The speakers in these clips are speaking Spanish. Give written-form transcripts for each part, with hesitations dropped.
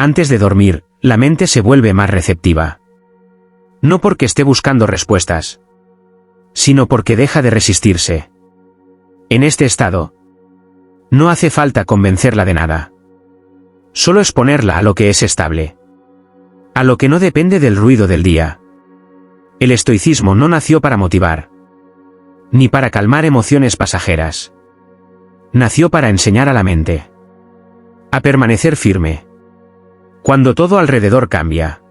Antes de dormir, la mente se vuelve más receptiva. No porque esté buscando respuestas, sino porque deja de resistirse. En este estado, no hace falta convencerla de nada. Solo exponerla a lo que es estable, a lo que no depende del ruido del día. El estoicismo no nació para motivar, ni para calmar emociones pasajeras. Nació para enseñar a la mente a permanecer firme cuando todo alrededor cambia.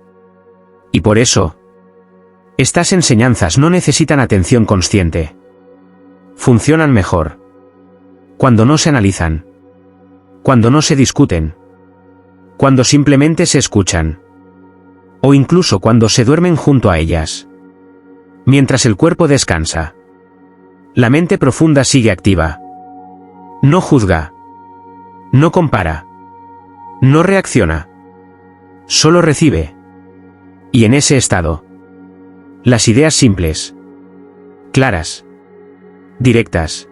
Y por eso, estas enseñanzas no necesitan atención consciente. Funcionan mejor cuando no se analizan, cuando no se discuten, cuando simplemente se escuchan, o incluso cuando se duermen junto a ellas. Mientras el cuerpo descansa, la mente profunda sigue activa. No juzga, no compara, no reacciona, solo recibe. Y en ese estado, las ideas simples, claras, directas,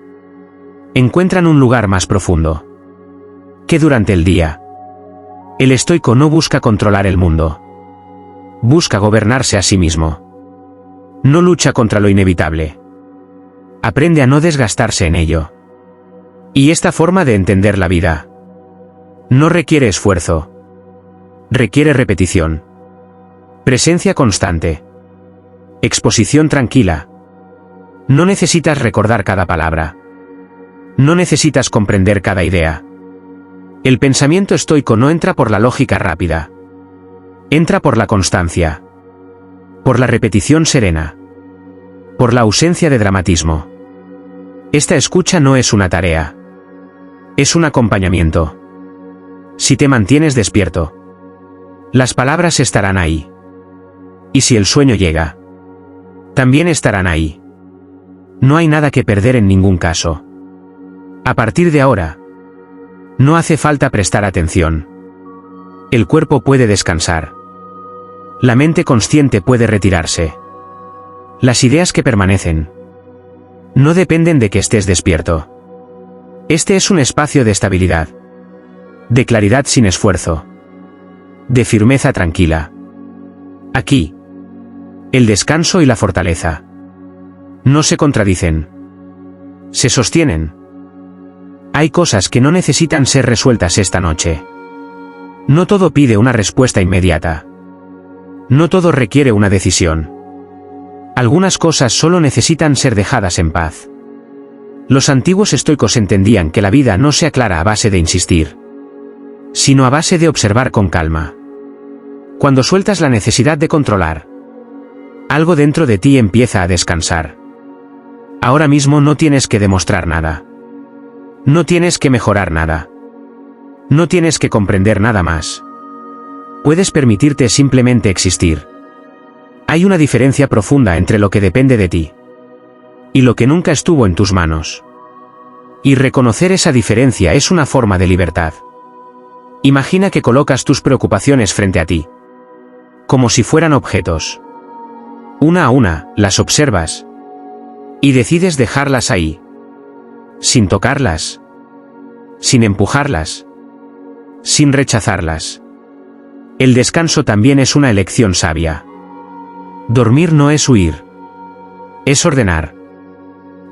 encuentran un lugar más profundo que durante el día. El estoico no busca controlar el mundo, busca gobernarse a sí mismo. No lucha contra lo inevitable, aprende a no desgastarse en ello. Y esta forma de entender la vida no requiere esfuerzo, requiere repetición, presencia constante, exposición tranquila. No necesitas recordar cada palabra, no necesitas comprender cada idea. El pensamiento estoico no entra por la lógica rápida, entra por la constancia, por la repetición serena, por la ausencia de dramatismo. Esta escucha no es una tarea, es un acompañamiento. Si te mantienes despierto, las palabras estarán ahí. Y si el sueño llega, también estarán ahí. No hay nada que perder en ningún caso. A partir de ahora, no hace falta prestar atención. El cuerpo puede descansar. La mente consciente puede retirarse. Las ideas que permanecen no dependen de que estés despierto. Este es un espacio de estabilidad, de claridad sin esfuerzo, de firmeza tranquila. Aquí, el descanso y la fortaleza no se contradicen, se sostienen. Hay cosas que no necesitan ser resueltas esta noche. No todo pide una respuesta inmediata. No todo requiere una decisión. Algunas cosas solo necesitan ser dejadas en paz. Los antiguos estoicos entendían que la vida no se aclara a base de insistir, sino a base de observar con calma. Cuando sueltas la necesidad de controlar, algo dentro de ti empieza a descansar. Ahora mismo no tienes que demostrar nada. No tienes que mejorar nada. No tienes que comprender nada más. Puedes permitirte simplemente existir. Hay una diferencia profunda entre lo que depende de ti y lo que nunca estuvo en tus manos. Y reconocer esa diferencia es una forma de libertad. Imagina que colocas tus preocupaciones frente a ti, como si fueran objetos. Una a una, las observas y decides dejarlas ahí, sin tocarlas, sin empujarlas, sin rechazarlas. El descanso también es una elección sabia. Dormir no es huir, es ordenar.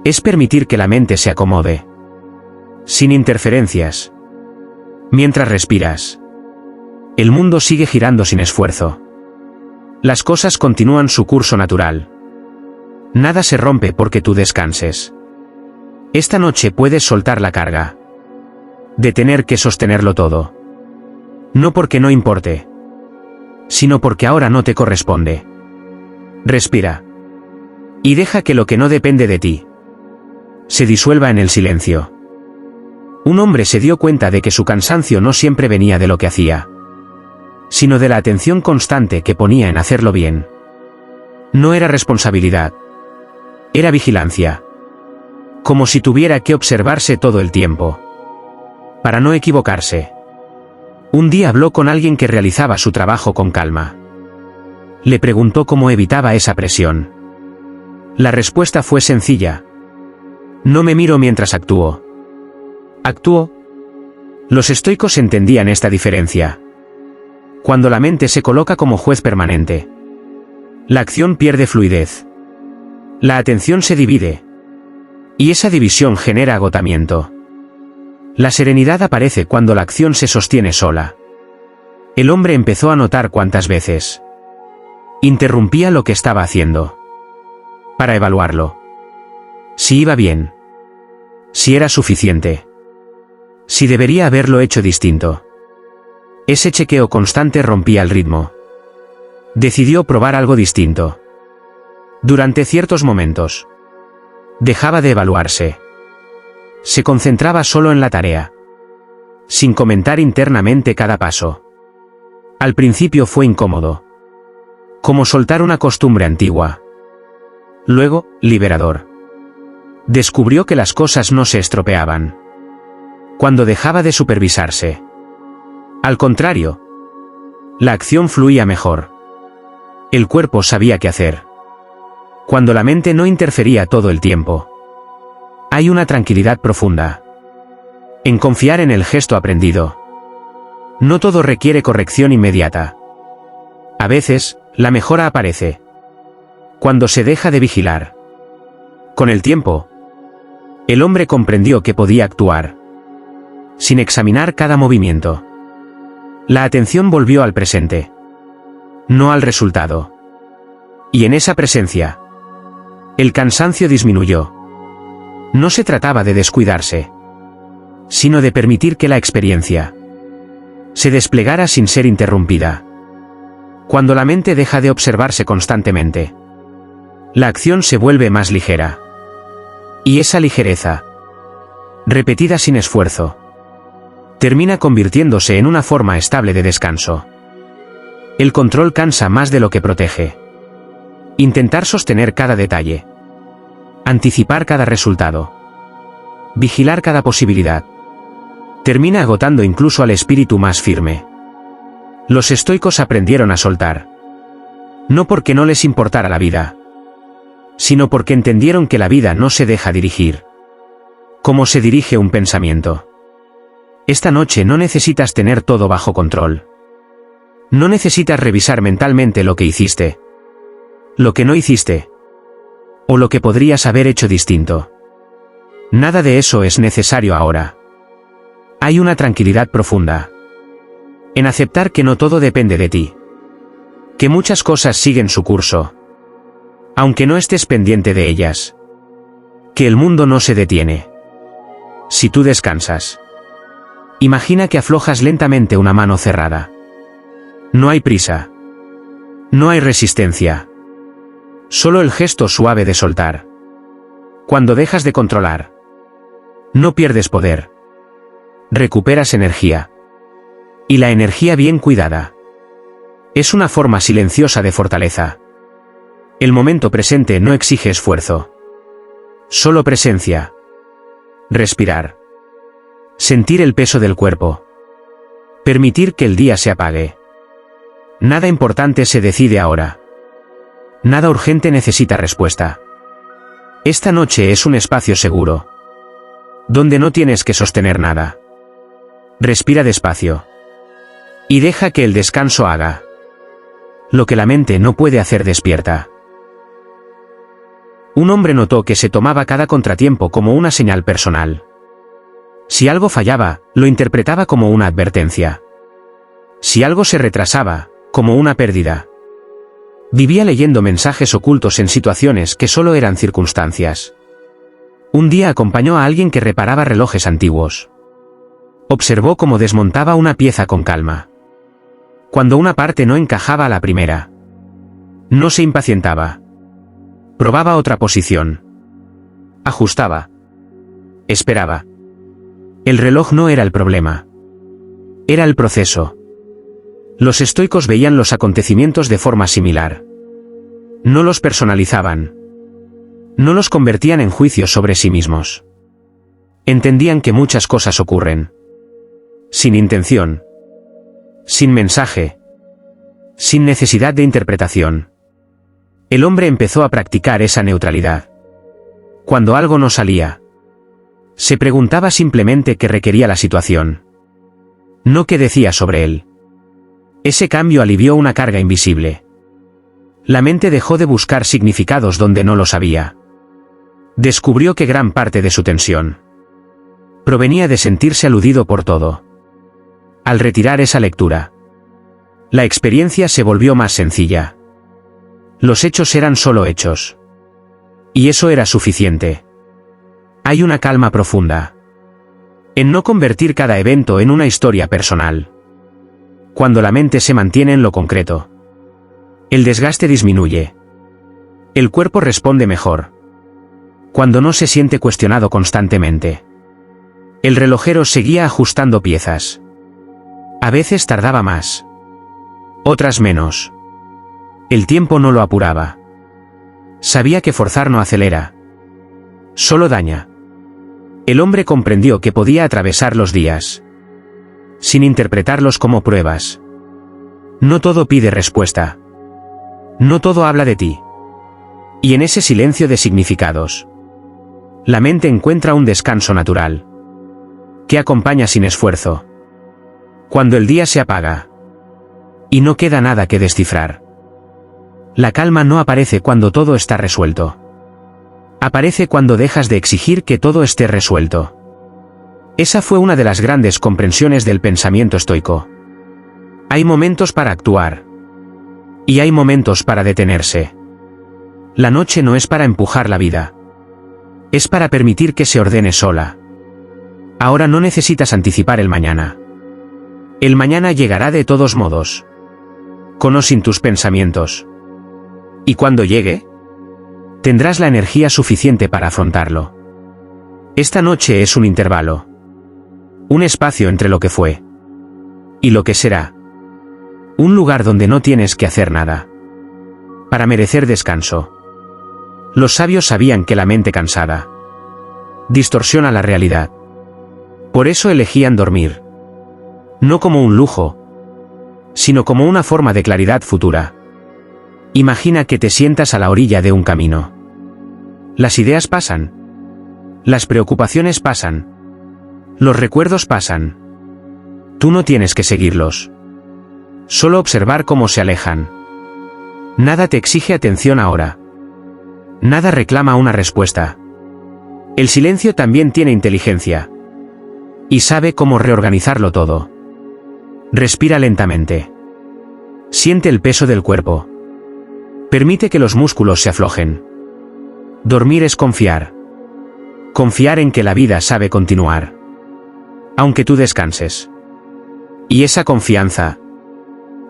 Es permitir que la mente se acomode, sin interferencias. Mientras respiras, el mundo sigue girando sin esfuerzo. Las cosas continúan su curso natural. Nada se rompe porque tú descanses. Esta noche puedes soltar la carga de tener que sostenerlo todo. No porque no importe, sino porque ahora no te corresponde. Respira y deja que lo que no depende de ti se disuelva en el silencio. Un hombre se dio cuenta de que su cansancio no siempre venía de lo que hacía, sino de la atención constante que ponía en hacerlo bien. No era responsabilidad, era vigilancia. Como si tuviera que observarse todo el tiempo, para no equivocarse. Un día habló con alguien que realizaba su trabajo con calma. Le preguntó cómo evitaba esa presión. La respuesta fue sencilla: no me miro mientras actúo. Actúo. Los estoicos entendían esta diferencia. Cuando la mente se coloca como juez permanente, la acción pierde fluidez. La atención se divide. Y esa división genera agotamiento. La serenidad aparece cuando la acción se sostiene sola. El hombre empezó a notar cuántas veces interrumpía lo que estaba haciendo para evaluarlo. Si iba bien. Si era suficiente. Si debería haberlo hecho distinto. Ese chequeo constante rompía el ritmo. Decidió probar algo distinto. Durante ciertos momentos, dejaba de evaluarse. Se concentraba solo en la tarea, sin comentar internamente cada paso. Al principio fue incómodo, como soltar una costumbre antigua. Luego, liberador. Descubrió que las cosas no se estropeaban cuando dejaba de supervisarse. Al contrario, la acción fluía mejor. El cuerpo sabía qué hacer. Cuando la mente no interfería todo el tiempo. Hay una tranquilidad profunda en confiar en el gesto aprendido. No todo requiere corrección inmediata. A veces, la mejora aparece cuando se deja de vigilar. Con el tiempo, el hombre comprendió que podía actuar sin examinar cada movimiento. La atención volvió al presente, no al resultado. Y en esa presencia, el cansancio disminuyó. No se trataba de descuidarse, sino de permitir que la experiencia se desplegara sin ser interrumpida. Cuando la mente deja de observarse constantemente, la acción se vuelve más ligera. Y esa ligereza, repetida sin esfuerzo, termina convirtiéndose en una forma estable de descanso. El control cansa más de lo que protege. Intentar sostener cada detalle, anticipar cada resultado, vigilar cada posibilidad, termina agotando incluso al espíritu más firme. Los estoicos aprendieron a soltar. No porque no les importara la vida, sino porque entendieron que la vida no se deja dirigir como se dirige un pensamiento. Esta noche no necesitas tener todo bajo control. No necesitas revisar mentalmente lo que hiciste, lo que no hiciste, o lo que podrías haber hecho distinto. Nada de eso es necesario ahora. Hay una tranquilidad profunda en aceptar que no todo depende de ti, que muchas cosas siguen su curso, aunque no estés pendiente de ellas, que el mundo no se detiene si tú descansas. Imagina que aflojas lentamente una mano cerrada. No hay prisa. No hay resistencia. Solo el gesto suave de soltar. Cuando dejas de controlar, no pierdes poder. Recuperas energía. Y la energía bien cuidada es una forma silenciosa de fortaleza. El momento presente no exige esfuerzo. Solo presencia. Respirar. Sentir el peso del cuerpo. Permitir que el día se apague. Nada importante se decide ahora. Nada urgente necesita respuesta. Esta noche es un espacio seguro, donde no tienes que sostener nada. Respira despacio. Y deja que el descanso haga lo que la mente no puede hacer despierta. Un hombre notó que se tomaba cada contratiempo como una señal personal. Si algo fallaba, lo interpretaba como una advertencia. Si algo se retrasaba, como una pérdida. Vivía leyendo mensajes ocultos en situaciones que solo eran circunstancias. Un día acompañó a alguien que reparaba relojes antiguos. Observó cómo desmontaba una pieza con calma. Cuando una parte no encajaba a la primera, no se impacientaba. Probaba otra posición. Ajustaba. Esperaba. El reloj no era el problema. Era el proceso. Los estoicos veían los acontecimientos de forma similar. No los personalizaban. No los convertían en juicios sobre sí mismos. Entendían que muchas cosas ocurren sin intención, sin mensaje, sin necesidad de interpretación. El hombre empezó a practicar esa neutralidad. Cuando algo no salía, se preguntaba simplemente qué requería la situación, no qué decía sobre él. Ese cambio alivió una carga invisible. La mente dejó de buscar significados donde no los había. Descubrió que gran parte de su tensión provenía de sentirse aludido por todo. Al retirar esa lectura, la experiencia se volvió más sencilla. Los hechos eran solo hechos. Y eso era suficiente. Hay una calma profunda en no convertir cada evento en una historia personal. Cuando la mente se mantiene en lo concreto, el desgaste disminuye. El cuerpo responde mejor. Cuando no se siente cuestionado constantemente, el relojero seguía ajustando piezas. A veces tardaba más, otras menos. El tiempo no lo apuraba. Sabía que forzar no acelera, solo daña. El hombre comprendió que podía atravesar los días sin interpretarlos como pruebas. No todo pide respuesta. No todo habla de ti. Y en ese silencio de significados, la mente encuentra un descanso natural que acompaña sin esfuerzo. Cuando el día se apaga y no queda nada que descifrar, la calma no aparece cuando todo está resuelto. Aparece cuando dejas de exigir que todo esté resuelto. Esa fue una de las grandes comprensiones del pensamiento estoico. Hay momentos para actuar. Y hay momentos para detenerse. La noche no es para empujar la vida. Es para permitir que se ordene sola. Ahora no necesitas anticipar el mañana. El mañana llegará de todos modos. Con o sin tus pensamientos. Y cuando llegue, tendrás la energía suficiente para afrontarlo. Esta noche es un intervalo. Un espacio entre lo que fue y lo que será. Un lugar donde no tienes que hacer nada para merecer descanso. Los sabios sabían que la mente cansada distorsiona la realidad. Por eso elegían dormir. No como un lujo, sino como una forma de claridad futura. Imagina que te sientas a la orilla de un camino. Las ideas pasan. Las preocupaciones pasan. Los recuerdos pasan. Tú no tienes que seguirlos. Solo observar cómo se alejan. Nada te exige atención ahora. Nada reclama una respuesta. El silencio también tiene inteligencia. Y sabe cómo reorganizarlo todo. Respira lentamente. Siente el peso del cuerpo. Permite que los músculos se aflojen. Dormir es confiar. Confiar en que la vida sabe continuar, aunque tú descanses. Y esa confianza,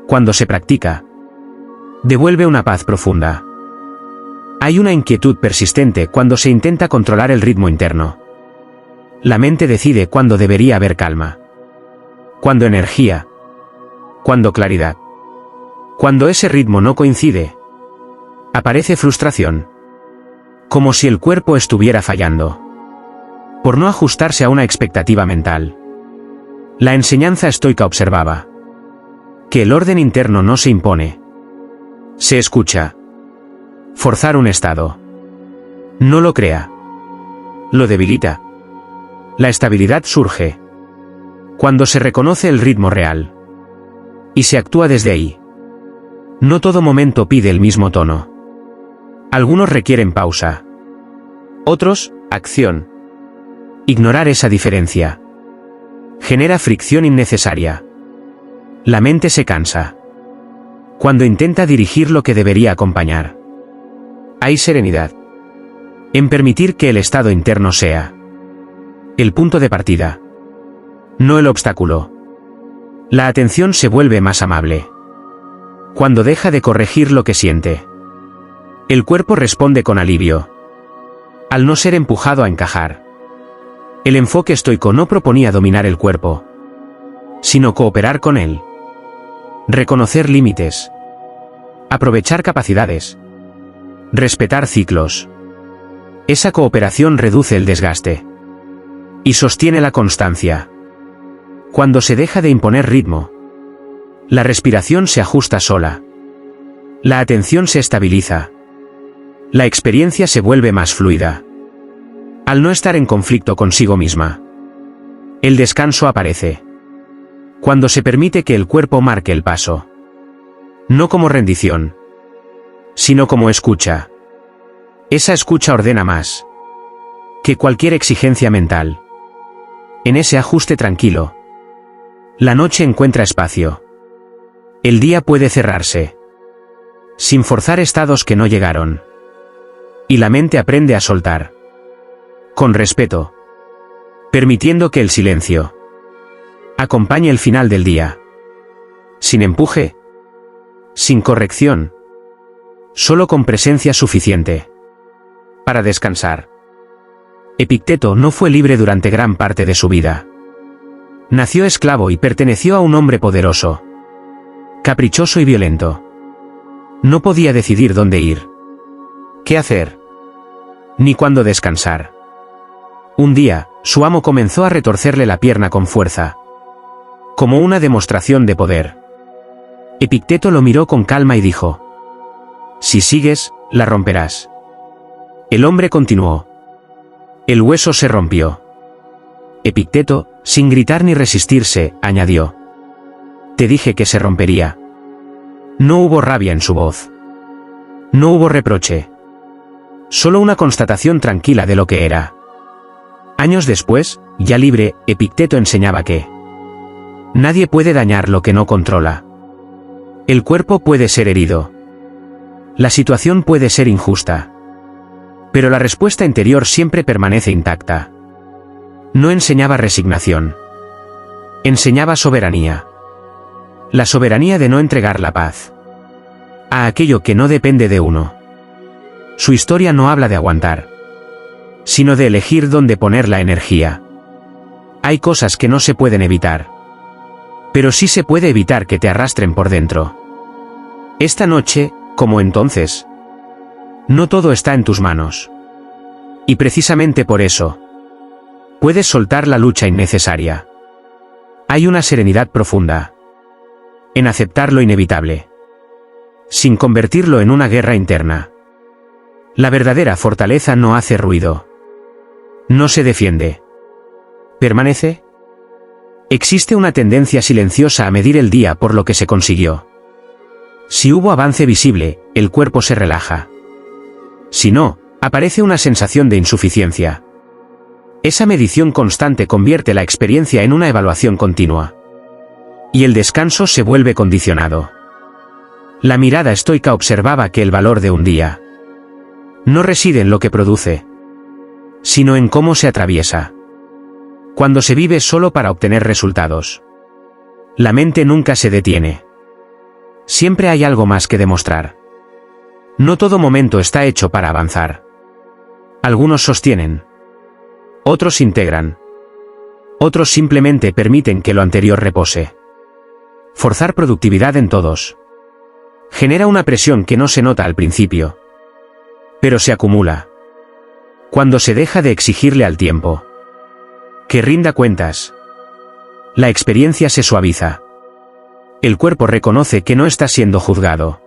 cuando se practica, devuelve una paz profunda. Hay una inquietud persistente cuando se intenta controlar el ritmo interno. La mente decide cuándo debería haber calma, cuándo energía, cuándo claridad. Cuando ese ritmo no coincide, aparece frustración. Como si el cuerpo estuviera fallando por no ajustarse a una expectativa mental. La enseñanza estoica observaba que el orden interno no se impone, se escucha. Forzar un estado no lo crea, lo debilita. La estabilidad surge cuando se reconoce el ritmo real y se actúa desde ahí. No todo momento pide el mismo tono. Algunos requieren pausa. Otros, acción. Ignorar esa diferencia genera fricción innecesaria. La mente se cansa cuando intenta dirigir lo que debería acompañar. Hay serenidad en permitir que el estado interno sea el punto de partida, no el obstáculo. La atención se vuelve más amable cuando deja de corregir lo que siente. El cuerpo responde con alivio al no ser empujado a encajar. El enfoque estoico no proponía dominar el cuerpo, sino cooperar con él. Reconocer límites. Aprovechar capacidades. Respetar ciclos. Esa cooperación reduce el desgaste y sostiene la constancia. Cuando se deja de imponer ritmo, la respiración se ajusta sola. La atención se estabiliza. La experiencia se vuelve más fluida. Al no estar en conflicto consigo misma, el descanso aparece. Cuando se permite que el cuerpo marque el paso. No como rendición, sino como escucha. Esa escucha ordena más que cualquier exigencia mental. En ese ajuste tranquilo, la noche encuentra espacio. El día puede cerrarse, sin forzar estados que no llegaron. Y la mente aprende a soltar, con respeto, permitiendo que el silencio acompañe el final del día. Sin empuje, sin corrección, solo con presencia suficiente para descansar. Epicteto no fue libre durante gran parte de su vida. Nació esclavo y perteneció a un hombre poderoso, caprichoso y violento. No podía decidir dónde ir, qué hacer, ni cuándo descansar. Un día, su amo comenzó a retorcerle la pierna con fuerza, como una demostración de poder. Epicteto lo miró con calma y dijo: «Si sigues, la romperás». El hombre continuó. El hueso se rompió. Epicteto, sin gritar ni resistirse, añadió: «Te dije que se rompería». No hubo rabia en su voz. No hubo reproche. Solo una constatación tranquila de lo que era. Años después, ya libre, Epicteto enseñaba que nadie puede dañar lo que no controla. El cuerpo puede ser herido. La situación puede ser injusta. Pero la respuesta interior siempre permanece intacta. No enseñaba resignación. Enseñaba soberanía. La soberanía de no entregar la paz a aquello que no depende de uno. Su historia no habla de aguantar, sino de elegir dónde poner la energía. Hay cosas que no se pueden evitar, pero sí se puede evitar que te arrastren por dentro. Esta noche, como entonces, no todo está en tus manos. Y precisamente por eso, puedes soltar la lucha innecesaria. Hay una serenidad profunda en aceptar lo inevitable, sin convertirlo en una guerra interna. La verdadera fortaleza no hace ruido. No se defiende. ¿Permanece? Existe una tendencia silenciosa a medir el día por lo que se consiguió. Si hubo avance visible, el cuerpo se relaja. Si no, aparece una sensación de insuficiencia. Esa medición constante convierte la experiencia en una evaluación continua. Y el descanso se vuelve condicionado. La mirada estoica observaba que el valor de un día no reside en lo que produce, sino en cómo se atraviesa. Cuando se vive solo para obtener resultados, la mente nunca se detiene. Siempre hay algo más que demostrar. No todo momento está hecho para avanzar. Algunos sostienen. Otros integran. Otros simplemente permiten que lo anterior repose. Forzar productividad en todos genera una presión que no se nota al principio, pero se acumula. Cuando se deja de exigirle al tiempo que rinda cuentas, la experiencia se suaviza. El cuerpo reconoce que no está siendo juzgado.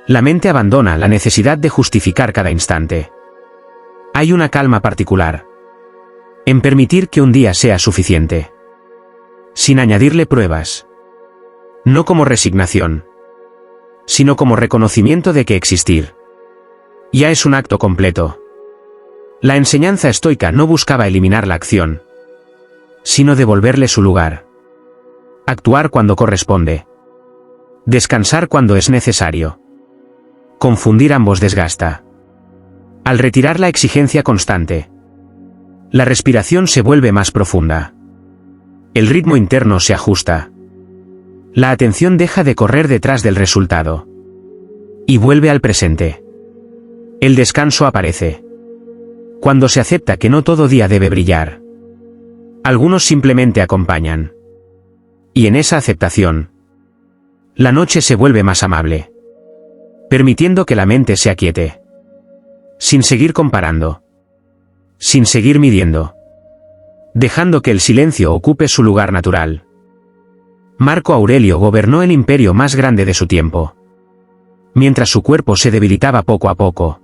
La mente abandona la necesidad de justificar cada instante. Hay una calma particular en permitir que un día sea suficiente, sin añadirle pruebas. No como resignación, sino como reconocimiento de que existir ya es un acto completo. La enseñanza estoica no buscaba eliminar la acción, sino devolverle su lugar. Actuar cuando corresponde. Descansar cuando es necesario. Confundir ambos desgasta. Al retirar la exigencia constante, la respiración se vuelve más profunda. El ritmo interno se ajusta. La atención deja de correr detrás del resultado y vuelve al presente. El descanso aparece cuando se acepta que no todo día debe brillar. Algunos simplemente acompañan. Y en esa aceptación, la noche se vuelve más amable, permitiendo que la mente se aquiete, sin seguir comparando, sin seguir midiendo, dejando que el silencio ocupe su lugar natural. Marco Aurelio gobernó el imperio más grande de su tiempo, mientras su cuerpo se debilitaba poco a poco.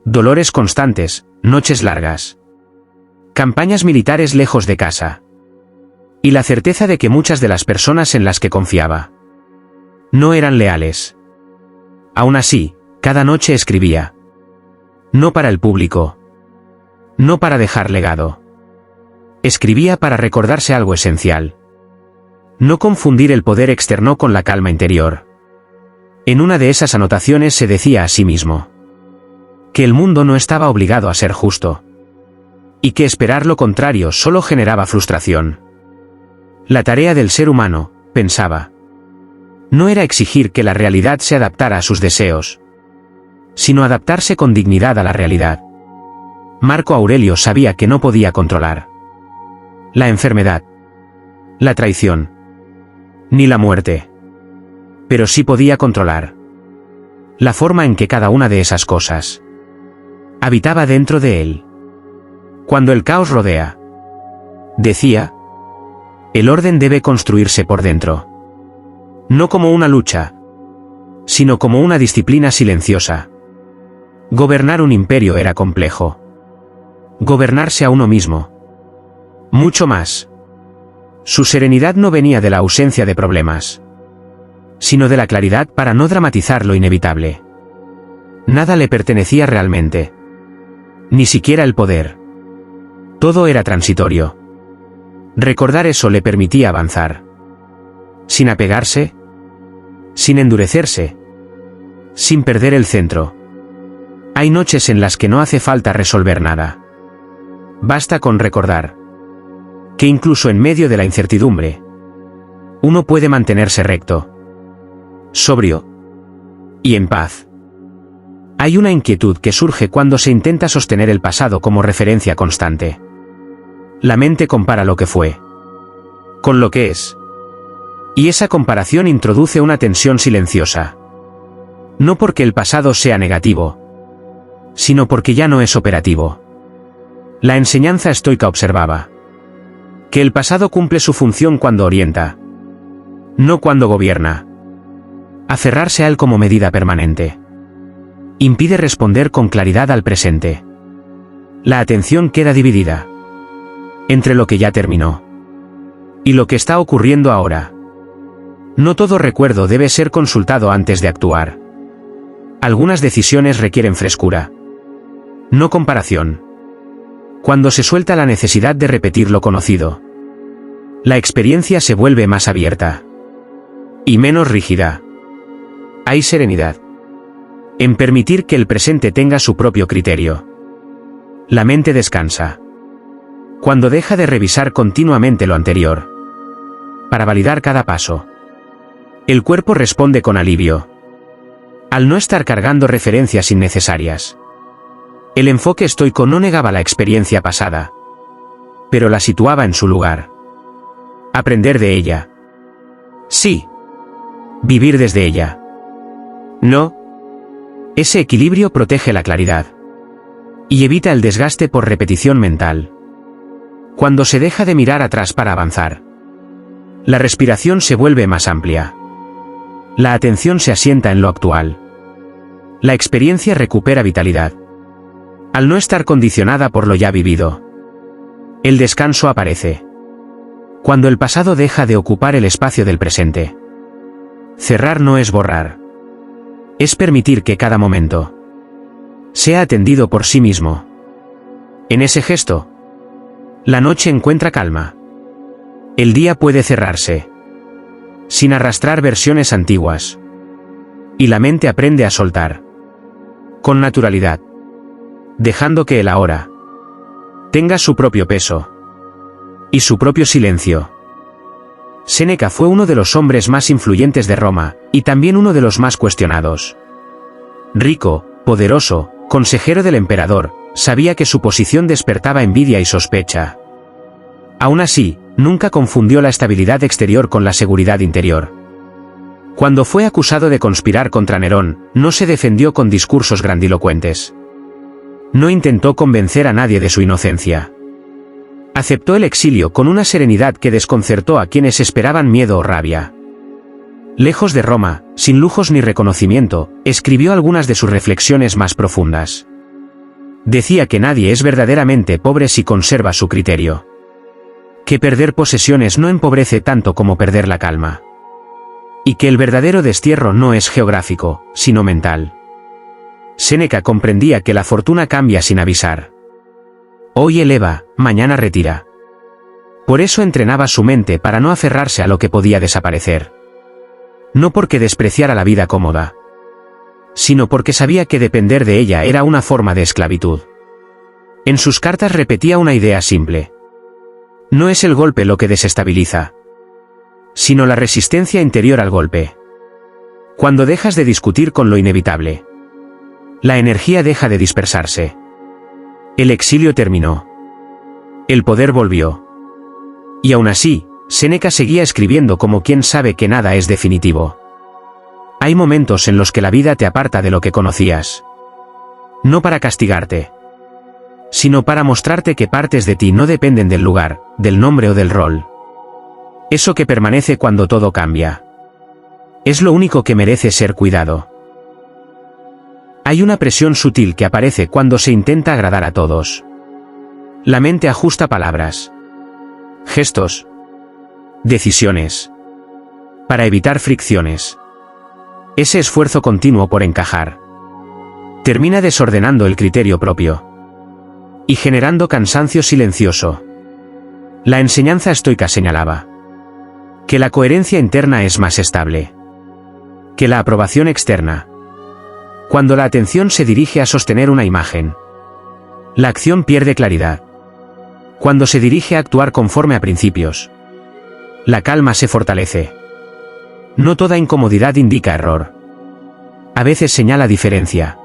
Dolores constantes, noches largas, campañas militares lejos de casa. Y la certeza de que muchas de las personas en las que confiaba no eran leales. Aún así, cada noche escribía. No para el público. No para dejar legado. Escribía para recordarse algo esencial. No confundir el poder externo con la calma interior. En una de esas anotaciones se decía a sí mismo que el mundo no estaba obligado a ser justo. Y que esperar lo contrario solo generaba frustración. La tarea del ser humano, pensaba, no era exigir que la realidad se adaptara a sus deseos, sino adaptarse con dignidad a la realidad. Marco Aurelio sabía que no podía controlar la enfermedad, la traición, ni la muerte. Pero sí podía controlar la forma en que cada una de esas cosas habitaba dentro de él. Cuando el caos rodea, decía, el orden debe construirse por dentro. No como una lucha, sino como una disciplina silenciosa. Gobernar un imperio era complejo. Gobernarse a uno mismo, mucho más. Su serenidad no venía de la ausencia de problemas, sino de la claridad para no dramatizar lo inevitable. Nada le pertenecía realmente. Ni siquiera el poder. Todo era transitorio. Recordar eso le permitía avanzar. Sin apegarse, sin endurecerse, sin perder el centro. Hay noches en las que no hace falta resolver nada. Basta con recordar que incluso en medio de la incertidumbre, uno puede mantenerse recto, sobrio y en paz. Hay una inquietud que surge cuando se intenta sostener el pasado como referencia constante. La mente compara lo que fue con lo que es. Y esa comparación introduce una tensión silenciosa. No porque el pasado sea negativo, sino porque ya no es operativo. La enseñanza estoica observaba que el pasado cumple su función cuando orienta, no cuando gobierna. Aferrarse a él como medida permanente impide responder con claridad al presente. La atención queda dividida entre lo que ya terminó y lo que está ocurriendo ahora. No todo recuerdo debe ser consultado antes de actuar. Algunas decisiones requieren frescura, no comparación. Cuando se suelta la necesidad de repetir lo conocido, la experiencia se vuelve más abierta y menos rígida. Hay serenidad en permitir que el presente tenga su propio criterio. La mente descansa cuando deja de revisar continuamente lo anterior para validar cada paso. El cuerpo responde con alivio al no estar cargando referencias innecesarias. El enfoque estoico no negaba la experiencia pasada, pero la situaba en su lugar. Aprender de ella. Sí. Vivir desde ella. No. Ese equilibrio protege la claridad y evita el desgaste por repetición mental. Cuando se deja de mirar atrás para avanzar, la respiración se vuelve más amplia. La atención se asienta en lo actual. La experiencia recupera vitalidad al no estar condicionada por lo ya vivido. El descanso aparece cuando el pasado deja de ocupar el espacio del presente. Cerrar no es borrar. Es permitir que cada momento sea atendido por sí mismo. En ese gesto, la noche encuentra calma. El día puede cerrarse sin arrastrar versiones antiguas. Y la mente aprende a soltar con naturalidad, dejando que el ahora tenga su propio peso y su propio silencio. Séneca fue uno de los hombres más influyentes de Roma, y también uno de los más cuestionados. Rico, poderoso, consejero del emperador, sabía que su posición despertaba envidia y sospecha. Aún así, nunca confundió la estabilidad exterior con la seguridad interior. Cuando fue acusado de conspirar contra Nerón, no se defendió con discursos grandilocuentes. No intentó convencer a nadie de su inocencia. Aceptó el exilio con una serenidad que desconcertó a quienes esperaban miedo o rabia. Lejos de Roma, sin lujos ni reconocimiento, escribió algunas de sus reflexiones más profundas. Decía que nadie es verdaderamente pobre si conserva su criterio. Que perder posesiones no empobrece tanto como perder la calma. Y que el verdadero destierro no es geográfico, sino mental. Séneca comprendía que la fortuna cambia sin avisar. Hoy eleva, mañana retira. Por eso entrenaba su mente para no aferrarse a lo que podía desaparecer. No porque despreciara la vida cómoda, sino porque sabía que depender de ella era una forma de esclavitud. En sus cartas repetía una idea simple. No es el golpe lo que desestabiliza, sino la resistencia interior al golpe. Cuando dejas de discutir con lo inevitable, la energía deja de dispersarse. El exilio terminó. El poder volvió. Y aún así, Séneca seguía escribiendo como quien sabe que nada es definitivo. Hay momentos en los que la vida te aparta de lo que conocías. No para castigarte, sino para mostrarte que partes de ti no dependen del lugar, del nombre o del rol. Eso que permanece cuando todo cambia. Es lo único que merece ser cuidado. Hay una presión sutil que aparece cuando se intenta agradar a todos. La mente ajusta palabras, gestos, decisiones, para evitar fricciones. Ese esfuerzo continuo por encajar termina desordenando el criterio propio y generando cansancio silencioso. La enseñanza estoica señalaba que la coherencia interna es más estable que la aprobación externa. Cuando la atención se dirige a sostener una imagen, la acción pierde claridad. Cuando se dirige a actuar conforme a principios, la calma se fortalece. No toda incomodidad indica error. A veces señala diferencia.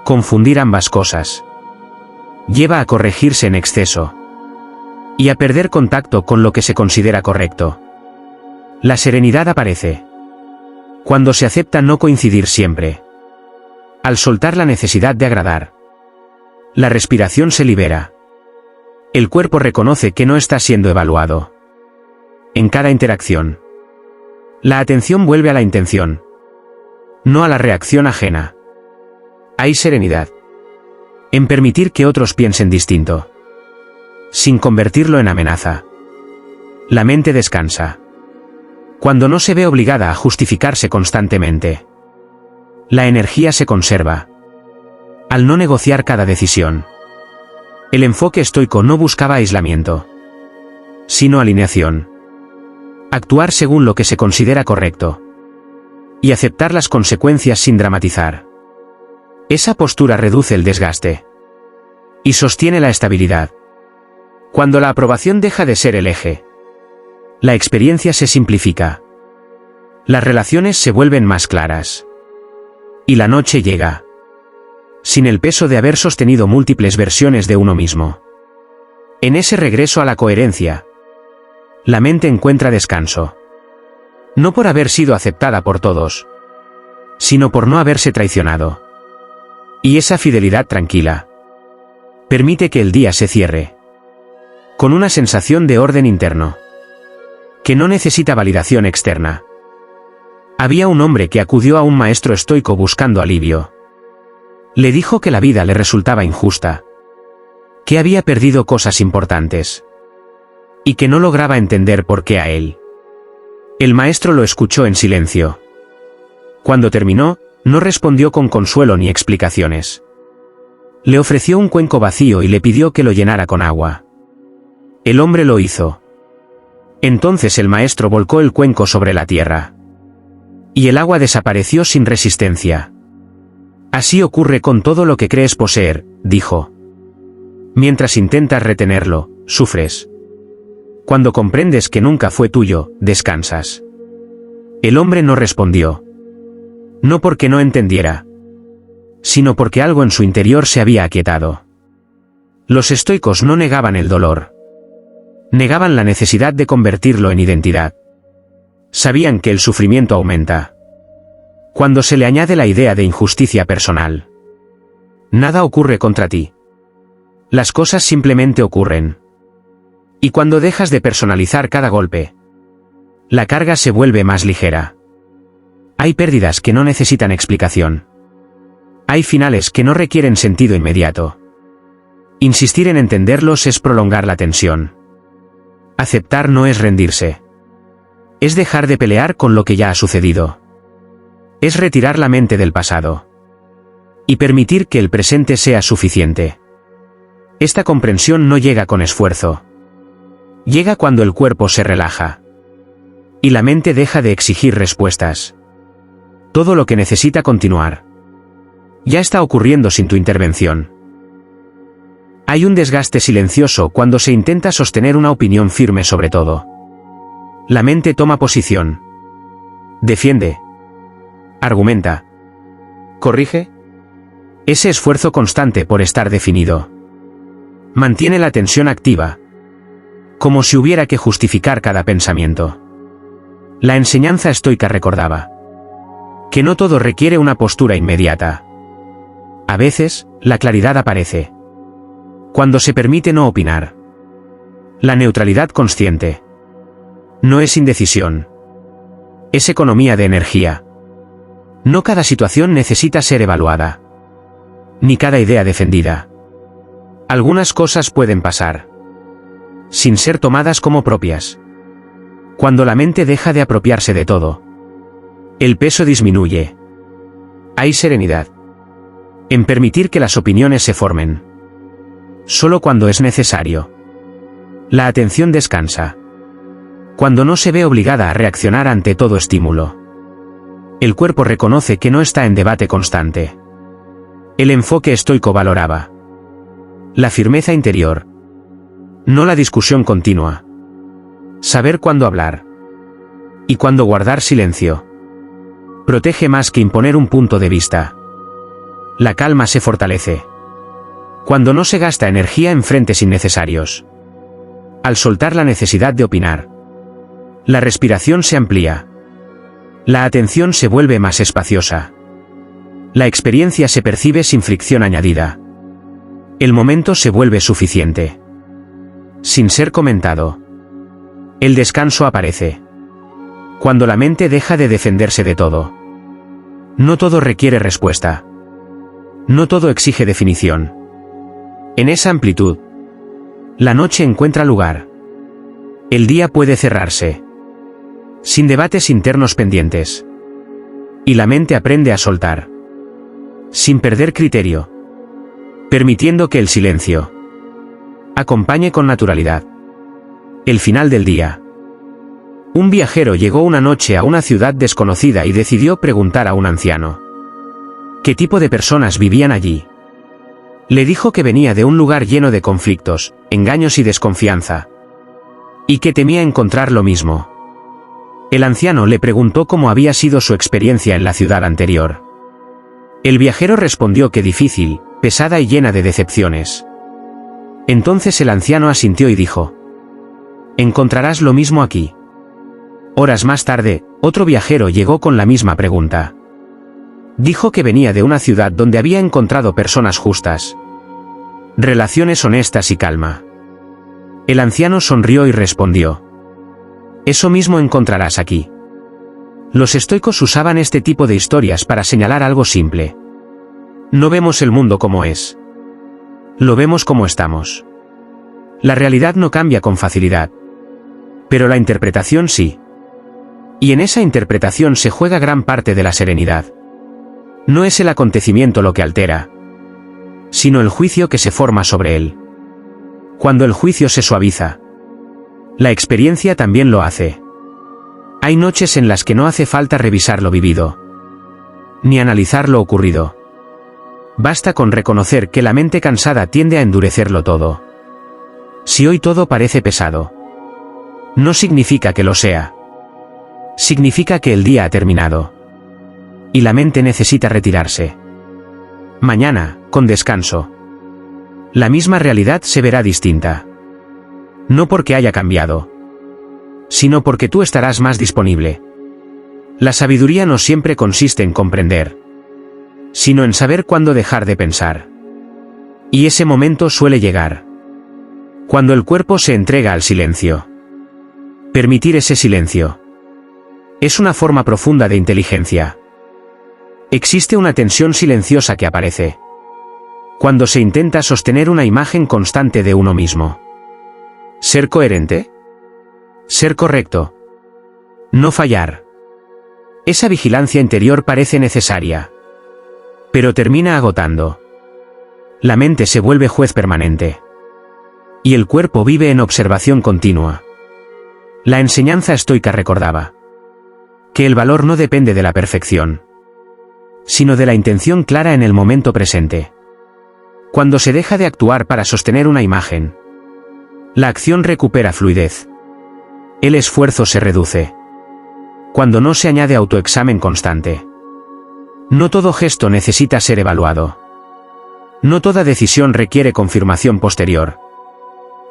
Confundir ambas cosas lleva a corregirse en exceso y a perder contacto con lo que se considera correcto. La serenidad aparece cuando se acepta no coincidir siempre. Al soltar la necesidad de agradar, la respiración se libera. El cuerpo reconoce que no está siendo evaluado. En cada interacción, la atención vuelve a la intención, no a la reacción ajena. Hay serenidad en permitir que otros piensen distinto, sin convertirlo en amenaza. La mente descansa cuando no se ve obligada a justificarse constantemente. La energía se conserva al no negociar cada decisión. El enfoque estoico no buscaba aislamiento, sino alineación. Actuar según lo que se considera correcto y aceptar las consecuencias sin dramatizar. Esa postura reduce el desgaste y sostiene la estabilidad. Cuando la aprobación deja de ser el eje, la experiencia se simplifica. Las relaciones se vuelven más claras. Y la noche llega, sin el peso de haber sostenido múltiples versiones de uno mismo. En ese regreso a la coherencia, la mente encuentra descanso. No por haber sido aceptada por todos, sino por no haberse traicionado. Y esa fidelidad tranquila permite que el día se cierre con una sensación de orden interno que no necesita validación externa. Había un hombre que acudió a un maestro estoico buscando alivio. Le dijo que la vida le resultaba injusta, que había perdido cosas importantes y que no lograba entender por qué a él. El maestro lo escuchó en silencio. Cuando terminó, no respondió con consuelo ni explicaciones. Le ofreció un cuenco vacío y le pidió que lo llenara con agua. El hombre lo hizo. Entonces el maestro volcó el cuenco sobre la tierra y el agua desapareció sin resistencia. Así ocurre con todo lo que crees poseer, dijo. Mientras intentas retenerlo, sufres. Cuando comprendes que nunca fue tuyo, descansas. El hombre no respondió. No porque no entendiera, sino porque algo en su interior se había aquietado. Los estoicos no negaban el dolor. Negaban la necesidad de convertirlo en identidad. Sabían que el sufrimiento aumenta cuando se le añade la idea de injusticia personal. Nada ocurre contra ti. Las cosas simplemente ocurren. Y cuando dejas de personalizar cada golpe, la carga se vuelve más ligera. Hay pérdidas que no necesitan explicación. Hay finales que no requieren sentido inmediato. Insistir en entenderlos es prolongar la tensión. Aceptar no es rendirse. Es dejar de pelear con lo que ya ha sucedido. Es retirar la mente del pasado. Y permitir que el presente sea suficiente. Esta comprensión no llega con esfuerzo. Llega cuando el cuerpo se relaja. Y la mente deja de exigir respuestas. Todo lo que necesita continuar. Ya está ocurriendo sin tu intervención. Hay un desgaste silencioso cuando se intenta sostener una opinión firme sobre todo. La mente toma posición. Defiende. Argumenta. Corrige. Ese esfuerzo constante por estar definido. Mantiene la tensión activa. Como si hubiera que justificar cada pensamiento. La enseñanza estoica recordaba que no todo requiere una postura inmediata. A veces, la claridad aparece cuando se permite no opinar. La neutralidad consciente no es indecisión. Es economía de energía. No cada situación necesita ser evaluada. Ni cada idea defendida. Algunas cosas pueden pasar sin ser tomadas como propias. Cuando la mente deja de apropiarse de todo, el peso disminuye. Hay serenidad en permitir que las opiniones se formen. Solo cuando es necesario. La atención descansa. Cuando no se ve obligada a reaccionar ante todo estímulo. El cuerpo reconoce que no está en debate constante. El enfoque estoico valoraba la firmeza interior. No la discusión continua. Saber cuándo hablar. Y cuándo guardar silencio. Protege más que imponer un punto de vista. La calma se fortalece cuando no se gasta energía en frentes innecesarios. Al soltar la necesidad de opinar, la respiración se amplía. La atención se vuelve más espaciosa. La experiencia se percibe sin fricción añadida. El momento se vuelve suficiente. Sin ser comentado. El descanso aparece cuando la mente deja de defenderse de todo. No todo requiere respuesta. No todo exige definición. En esa amplitud, la noche encuentra lugar. El día puede cerrarse. Sin debates internos pendientes. Y la mente aprende a soltar. Sin perder criterio. Permitiendo que el silencio acompañe con naturalidad el final del día. Un viajero llegó una noche a una ciudad desconocida y decidió preguntar a un anciano qué tipo de personas vivían allí. Le dijo que venía de un lugar lleno de conflictos, engaños y desconfianza. Y que temía encontrar lo mismo. El anciano le preguntó cómo había sido su experiencia en la ciudad anterior. El viajero respondió que difícil, pesada y llena de decepciones. Entonces el anciano asintió y dijo: encontrarás lo mismo aquí. Horas más tarde, otro viajero llegó con la misma pregunta. Dijo que venía de una ciudad donde había encontrado personas justas, relaciones honestas y calma. El anciano sonrió y respondió: eso mismo encontrarás aquí. Los estoicos usaban este tipo de historias para señalar algo simple. No vemos el mundo como es. Lo vemos como estamos. La realidad no cambia con facilidad. Pero la interpretación sí. Y en esa interpretación se juega gran parte de la serenidad. No es el acontecimiento lo que altera, sino el juicio que se forma sobre él. Cuando el juicio se suaviza, la experiencia también lo hace. Hay noches en las que no hace falta revisar lo vivido, ni analizar lo ocurrido. Basta con reconocer que la mente cansada tiende a endurecerlo todo. Si hoy todo parece pesado, no significa que lo sea. Significa que el día ha terminado. Y la mente necesita retirarse. Mañana, con descanso, la misma realidad se verá distinta. No porque haya cambiado, sino porque tú estarás más disponible. La sabiduría no siempre consiste en comprender, sino en saber cuándo dejar de pensar. Y ese momento suele llegar cuando el cuerpo se entrega al silencio. Permitir ese silencio es una forma profunda de inteligencia. Existe una tensión silenciosa que aparece cuando se intenta sostener una imagen constante de uno mismo. ¿Ser coherente? Ser correcto. No fallar. Esa vigilancia interior parece necesaria, pero termina agotando. La mente se vuelve juez permanente. Y el cuerpo vive en observación continua. La enseñanza estoica recordaba que el valor no depende de la perfección, sino de la intención clara en el momento presente. Cuando se deja de actuar para sostener una imagen, la acción recupera fluidez. El esfuerzo se reduce. Cuando no se añade autoexamen constante. No todo gesto necesita ser evaluado. No toda decisión requiere confirmación posterior.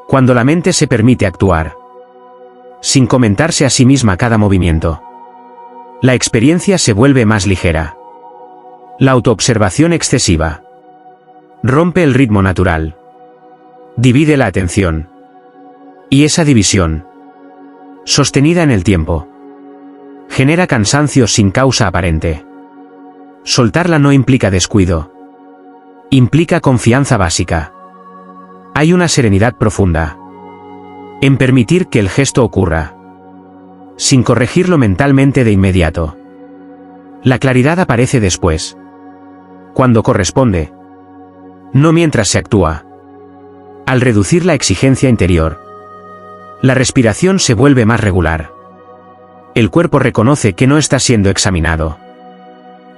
Cuando la mente se permite actuar, sin comentarse a sí misma cada movimiento, la experiencia se vuelve más ligera. La autoobservación excesiva rompe el ritmo natural. Divide la atención. Y esa división, sostenida en el tiempo, genera cansancio sin causa aparente. Soltarla no implica descuido. Implica confianza básica. Hay una serenidad profunda en permitir que el gesto ocurra, sin corregirlo mentalmente de inmediato. La claridad aparece después, cuando corresponde, no mientras se actúa. Al reducir la exigencia interior, la respiración se vuelve más regular. El cuerpo reconoce que no está siendo examinado.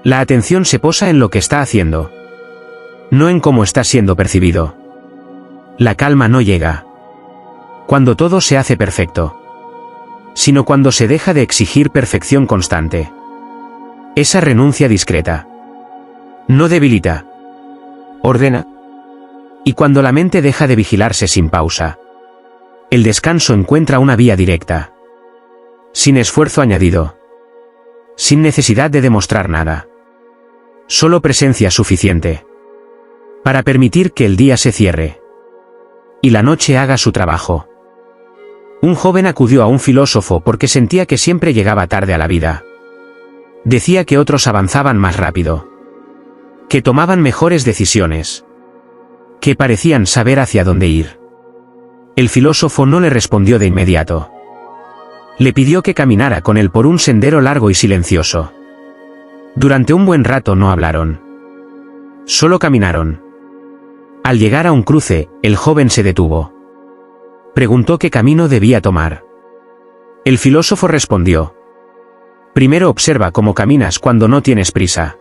La atención se posa en lo que está haciendo, no en cómo está siendo percibido. La calma no llega cuando todo se hace perfecto, sino cuando se deja de exigir perfección constante. Esa renuncia discreta no debilita, ordena. Y cuando la mente deja de vigilarse sin pausa, el descanso encuentra una vía directa, sin esfuerzo añadido, sin necesidad de demostrar nada. Solo presencia suficiente para permitir que el día se cierre y la noche haga su trabajo. Un joven acudió a un filósofo porque sentía que siempre llegaba tarde a la vida. Decía que otros avanzaban más rápido, que tomaban mejores decisiones, que parecían saber hacia dónde ir. El filósofo no le respondió de inmediato. Le pidió que caminara con él por un sendero largo y silencioso. Durante un buen rato no hablaron. Solo caminaron. Al llegar a un cruce, el joven se detuvo. Preguntó qué camino debía tomar. El filósofo respondió: primero observa cómo caminas cuando no tienes prisa.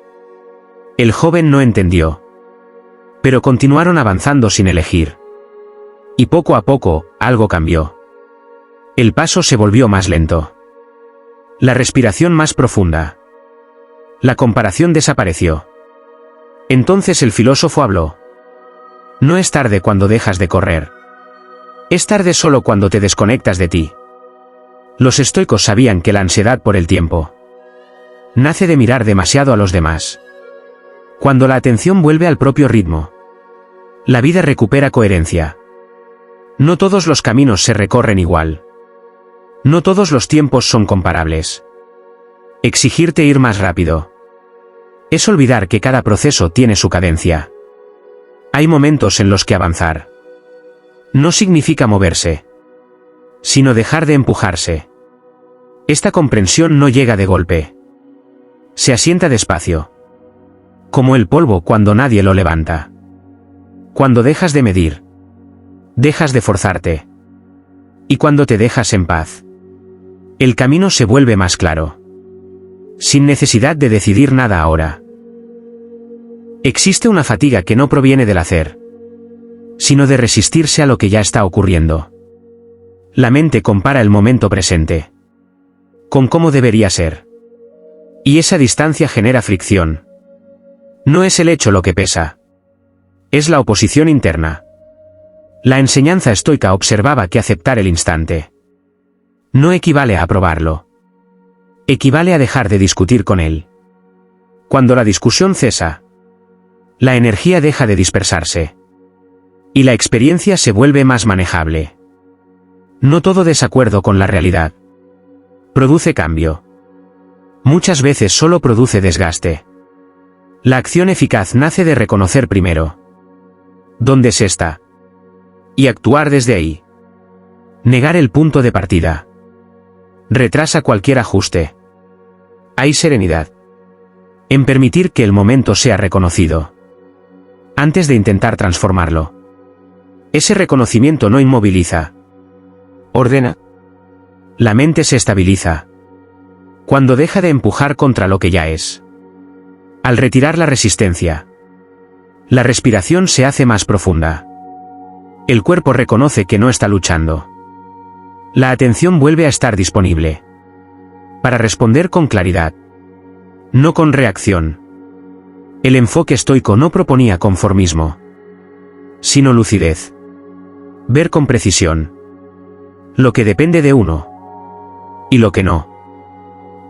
El joven no entendió, pero continuaron avanzando sin elegir. Y poco a poco, algo cambió. El paso se volvió más lento. La respiración más profunda. La comparación desapareció. Entonces el filósofo habló. No es tarde cuando dejas de correr. Es tarde solo cuando te desconectas de ti. Los estoicos sabían que la ansiedad por el tiempo nace de mirar demasiado a los demás. Cuando la atención vuelve al propio ritmo, la vida recupera coherencia. No todos los caminos se recorren igual. No todos los tiempos son comparables. Exigirte ir más rápido es olvidar que cada proceso tiene su cadencia. Hay momentos en los que avanzar no significa moverse, sino dejar de empujarse. Esta comprensión no llega de golpe. Se asienta despacio, como el polvo cuando nadie lo levanta. Cuando dejas de medir, dejas de forzarte. Y cuando te dejas en paz, el camino se vuelve más claro, sin necesidad de decidir nada ahora. Existe una fatiga que no proviene del hacer, sino de resistirse a lo que ya está ocurriendo. La mente compara el momento presente con cómo debería ser. Y esa distancia genera fricción. No es el hecho lo que pesa, es la oposición interna. La enseñanza estoica observaba que aceptar el instante no equivale a aprobarlo. Equivale a dejar de discutir con él. Cuando la discusión cesa, la energía deja de dispersarse. Y la experiencia se vuelve más manejable. No todo desacuerdo con la realidad produce cambio. Muchas veces solo produce desgaste. La acción eficaz nace de reconocer primero dónde se está y actuar desde ahí. Negar el punto de partida Retrasa cualquier ajuste. Hay serenidad en permitir que el momento sea reconocido antes de intentar transformarlo. Ese reconocimiento no inmoviliza, ordena. La mente se estabiliza cuando deja de empujar contra lo que ya es. Al retirar la resistencia, la respiración se hace más profunda. El cuerpo reconoce que no está luchando. La atención vuelve a estar disponible para responder con claridad, no con reacción. El enfoque estoico no proponía conformismo, sino lucidez. Ver con precisión lo que depende de uno y lo que no.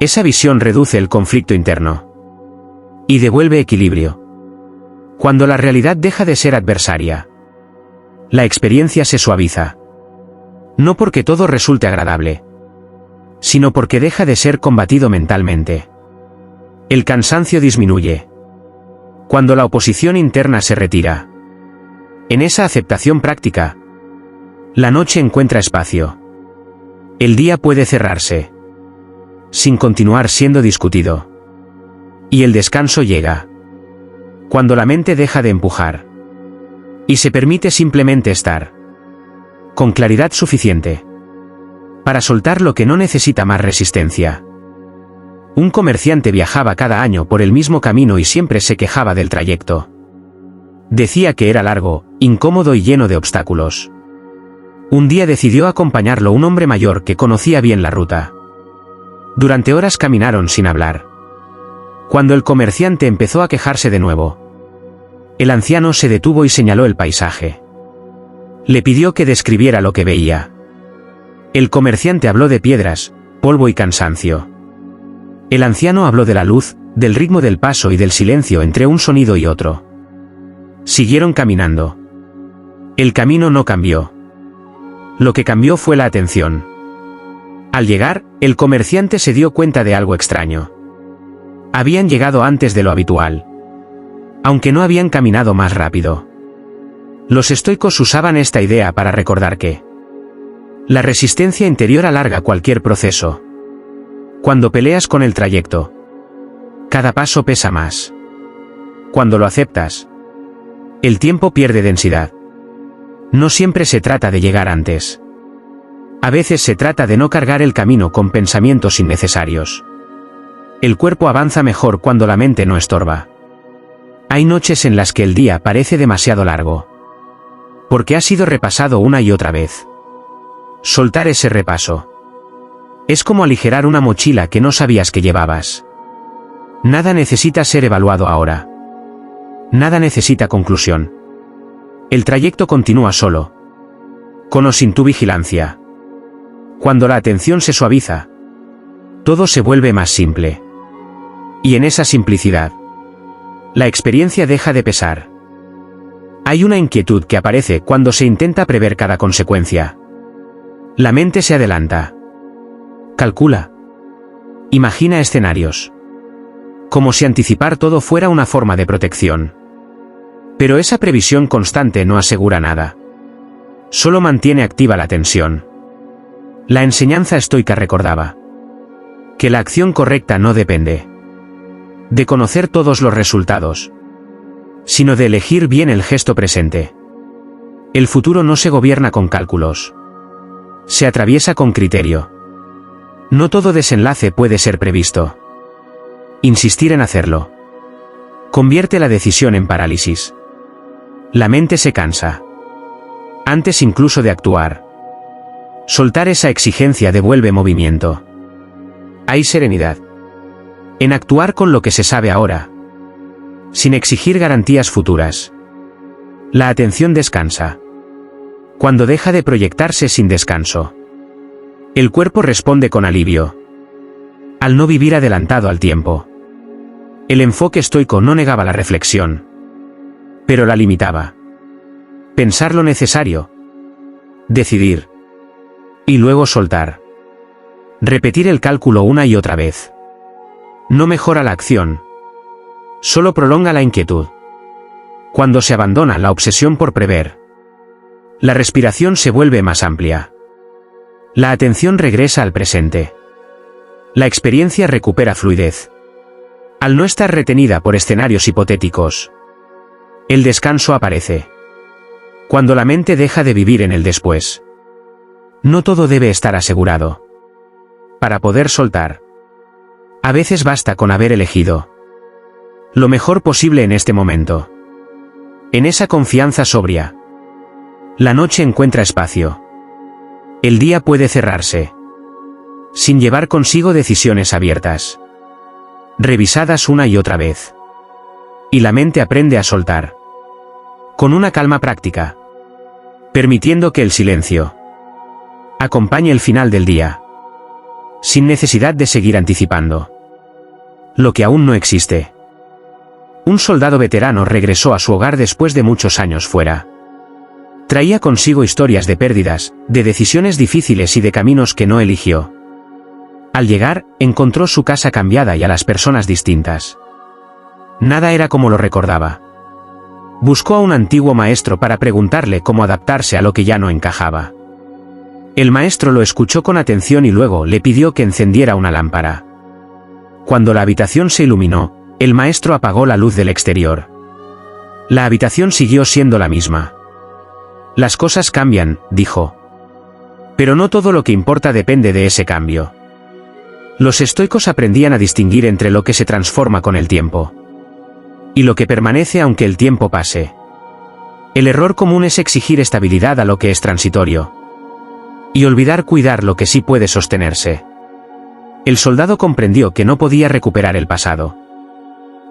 Esa visión reduce el conflicto interno y devuelve equilibrio. Cuando la realidad deja de ser adversaria, la experiencia se suaviza. No porque todo resulte agradable, sino porque deja de ser combatido mentalmente. El cansancio disminuye cuando la oposición interna se retira. En esa aceptación práctica, la noche encuentra espacio. El día puede cerrarse sin continuar siendo discutido. Y el descanso llega cuando la mente deja de empujar y se permite simplemente estar con claridad suficiente para soltar lo que no necesita más resistencia. Un comerciante viajaba cada año por el mismo camino y siempre se quejaba del trayecto. Decía que era largo, incómodo y lleno de obstáculos. Un día decidió acompañarlo un hombre mayor que conocía bien la ruta. Durante horas caminaron sin hablar. Cuando el comerciante empezó a quejarse de nuevo, el anciano se detuvo y señaló el paisaje. Le pidió que describiera lo que veía. El comerciante habló de piedras, polvo y cansancio. El anciano habló de la luz, del ritmo del paso y del silencio entre un sonido y otro. Siguieron caminando. El camino no cambió. Lo que cambió fue la atención. Al llegar, el comerciante se dio cuenta de algo extraño. Habían llegado antes de lo habitual, aunque no habían caminado más rápido. Los estoicos usaban esta idea para recordar que la resistencia interior alarga cualquier proceso. Cuando peleas con el trayecto, cada paso pesa más. Cuando lo aceptas, el tiempo pierde densidad. No siempre se trata de llegar antes. A veces se trata de no cargar el camino con pensamientos innecesarios. El cuerpo avanza mejor cuando la mente no estorba. Hay noches en las que el día parece demasiado largo, porque ha sido repasado una y otra vez. Soltar ese repaso es como aligerar una mochila que no sabías que llevabas. Nada necesita ser evaluado ahora. Nada necesita conclusión. El trayecto continúa solo, con o sin tu vigilancia. Cuando la atención se suaviza, todo se vuelve más simple. Y en esa simplicidad, la experiencia deja de pesar. Hay una inquietud que aparece cuando se intenta prever cada consecuencia. La mente se adelanta. Calcula. Imagina escenarios. Como si anticipar todo fuera una forma de protección. Pero esa previsión constante no asegura nada. Solo mantiene activa la tensión. La enseñanza estoica recordaba que la acción correcta no depende de conocer todos los resultados, sino de elegir bien el gesto presente. El futuro no se gobierna con cálculos. Se atraviesa con criterio. No todo desenlace puede ser previsto. Insistir en hacerlo convierte la decisión en parálisis. La mente se cansa antes incluso de actuar. Soltar esa exigencia devuelve movimiento. Hay serenidad en actuar con lo que se sabe ahora, sin exigir garantías futuras. La atención descansa cuando deja de proyectarse sin descanso. El cuerpo responde con alivio al no vivir adelantado al tiempo. El enfoque estoico no negaba la reflexión, pero la limitaba. Pensar lo necesario, decidir, y luego soltar. Repetir el cálculo una y otra vez no mejora la acción, solo prolonga la inquietud. Cuando se abandona la obsesión por prever, la respiración se vuelve más amplia. La atención regresa al presente. La experiencia recupera fluidez. Al no estar retenida por escenarios hipotéticos, el descanso aparece. Cuando la mente deja de vivir en el después, no todo debe estar asegurado. Para poder soltar, a veces basta con haber elegido lo mejor posible en este momento. En esa confianza sobria, la noche encuentra espacio. El día puede cerrarse, sin llevar consigo decisiones abiertas, revisadas una y otra vez. Y la mente aprende a soltar, con una calma práctica, permitiendo que el silencio acompañe el final del día, sin necesidad de seguir anticipando lo que aún no existe. Un soldado veterano regresó a su hogar después de muchos años fuera. Traía consigo historias de pérdidas, de decisiones difíciles y de caminos que no eligió. Al llegar, encontró su casa cambiada y a las personas distintas. Nada era como lo recordaba. Buscó a un antiguo maestro para preguntarle cómo adaptarse a lo que ya no encajaba. El maestro lo escuchó con atención y luego le pidió que encendiera una lámpara. Cuando la habitación se iluminó, el maestro apagó la luz del exterior. La habitación siguió siendo la misma. Las cosas cambian, dijo. Pero no todo lo que importa depende de ese cambio. Los estoicos aprendían a distinguir entre lo que se transforma con el tiempo y lo que permanece aunque el tiempo pase. El error común es exigir estabilidad a lo que es transitorio y olvidar cuidar lo que sí puede sostenerse. El soldado comprendió que no podía recuperar el pasado,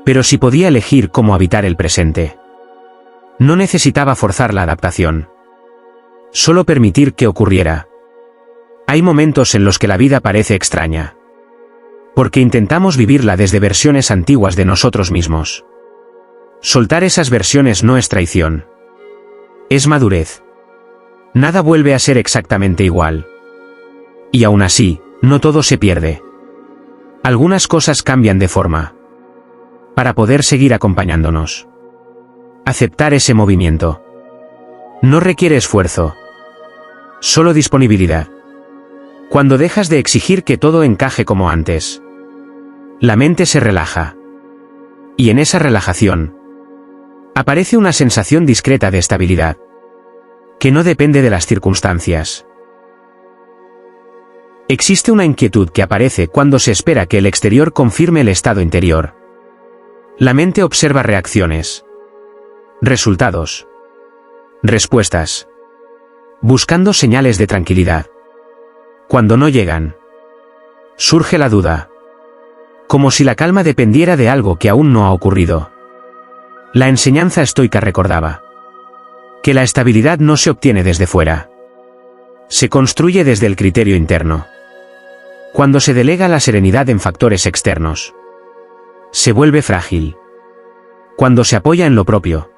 pero sí podía elegir cómo habitar el presente. No necesitaba forzar la adaptación, solo permitir que ocurriera. Hay momentos en los que la vida parece extraña, porque intentamos vivirla desde versiones antiguas de nosotros mismos. Soltar esas versiones no es traición, es madurez. Nada vuelve a ser exactamente igual. Y aún así, no todo se pierde. Algunas cosas cambian de forma, para poder seguir acompañándonos. Aceptar ese movimiento no requiere esfuerzo, solo disponibilidad. Cuando dejas de exigir que todo encaje como antes, la mente se relaja. Y en esa relajación, aparece una sensación discreta de estabilidad, que no depende de las circunstancias. Existe una inquietud que aparece cuando se espera que el exterior confirme el estado interior. La mente observa reacciones, resultados, respuestas, buscando señales de tranquilidad. Cuando no llegan, surge la duda, como si la calma dependiera de algo que aún no ha ocurrido. La enseñanza estoica recordaba que la estabilidad no se obtiene desde fuera, se construye desde el criterio interno. Cuando se delega la serenidad en factores externos, se vuelve frágil. Cuando se apoya en lo propio,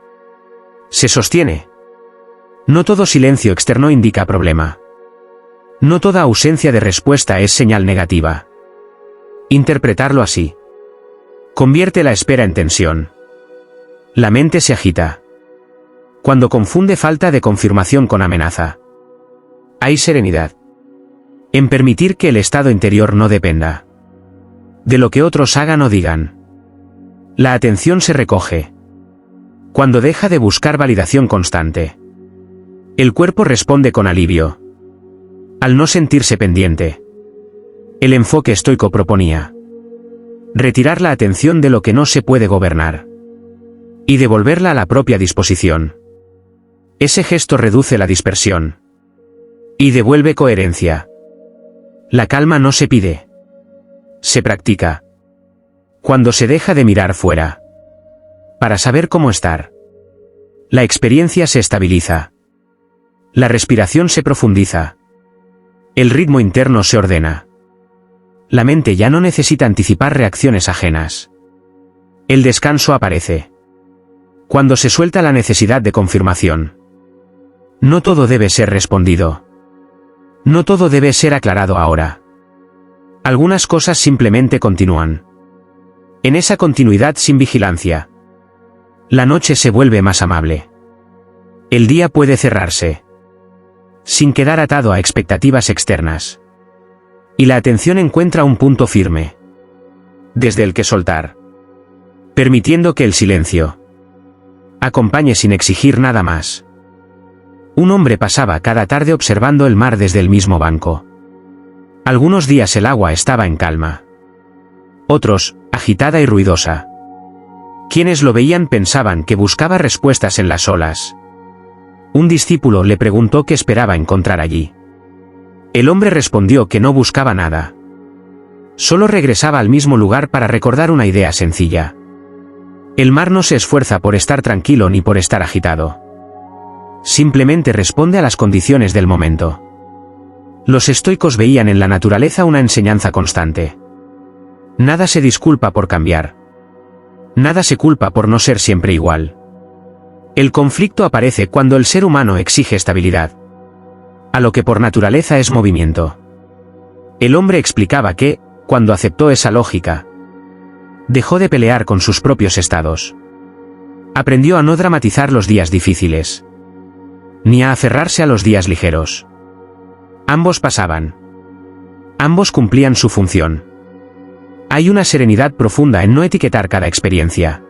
se sostiene. No todo silencio externo indica problema. No toda ausencia de respuesta es señal negativa. Interpretarlo así convierte la espera en tensión. La mente se agita cuando confunde falta de confirmación con amenaza. Hay serenidad en permitir que el estado interior no dependa de lo que otros hagan o digan. La atención se recoge cuando deja de buscar validación constante. El cuerpo responde con alivio al no sentirse pendiente. El enfoque estoico proponía retirar la atención de lo que no se puede gobernar y devolverla a la propia disposición. Ese gesto reduce la dispersión y devuelve coherencia. La calma no se pide, se practica. Cuando se deja de mirar fuera para saber cómo estar, la experiencia se estabiliza. La respiración se profundiza. El ritmo interno se ordena. La mente ya no necesita anticipar reacciones ajenas. El descanso aparece cuando se suelta la necesidad de confirmación. No todo debe ser respondido. No todo debe ser aclarado ahora. Algunas cosas simplemente continúan. En esa continuidad sin vigilancia, la noche se vuelve más amable. El día puede cerrarse sin quedar atado a expectativas externas. Y la atención encuentra un punto firme, desde el que soltar, permitiendo que el silencio acompañe sin exigir nada más. Un hombre pasaba cada tarde observando el mar desde el mismo banco. Algunos días el agua estaba en calma, otros, agitada y ruidosa. Quienes lo veían pensaban que buscaba respuestas en las olas. Un discípulo le preguntó qué esperaba encontrar allí. El hombre respondió que no buscaba nada. Solo regresaba al mismo lugar para recordar una idea sencilla. El mar no se esfuerza por estar tranquilo ni por estar agitado. Simplemente responde a las condiciones del momento. Los estoicos veían en la naturaleza una enseñanza constante. Nada se disculpa por cambiar. Nada se culpa por no ser siempre igual. El conflicto aparece cuando el ser humano exige estabilidad, a lo que por naturaleza es movimiento. El hombre explicaba que, cuando aceptó esa lógica, dejó de pelear con sus propios estados. Aprendió a no dramatizar los días difíciles, ni a aferrarse a los días ligeros. Ambos pasaban. Ambos cumplían su función. Hay una serenidad profunda en no etiquetar cada experiencia,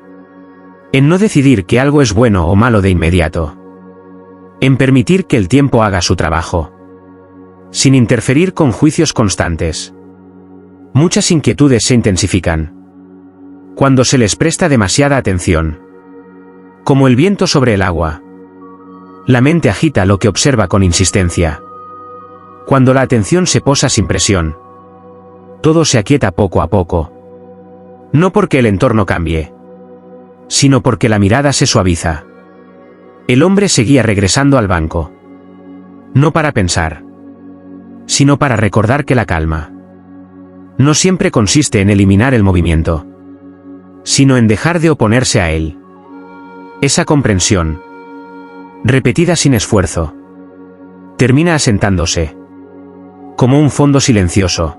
en no decidir que algo es bueno o malo de inmediato, en permitir que el tiempo haga su trabajo, sin interferir con juicios constantes. Muchas inquietudes se intensifican cuando se les presta demasiada atención. Como el viento sobre el agua, la mente agita lo que observa con insistencia. Cuando la atención se posa sin presión, todo se aquieta poco a poco. No porque el entorno cambie, sino porque la mirada se suaviza. El hombre seguía regresando al banco. No para pensar, sino para recordar que la calma no siempre consiste en eliminar el movimiento, sino en dejar de oponerse a él. Esa comprensión, repetida sin esfuerzo, termina asentándose como un fondo silencioso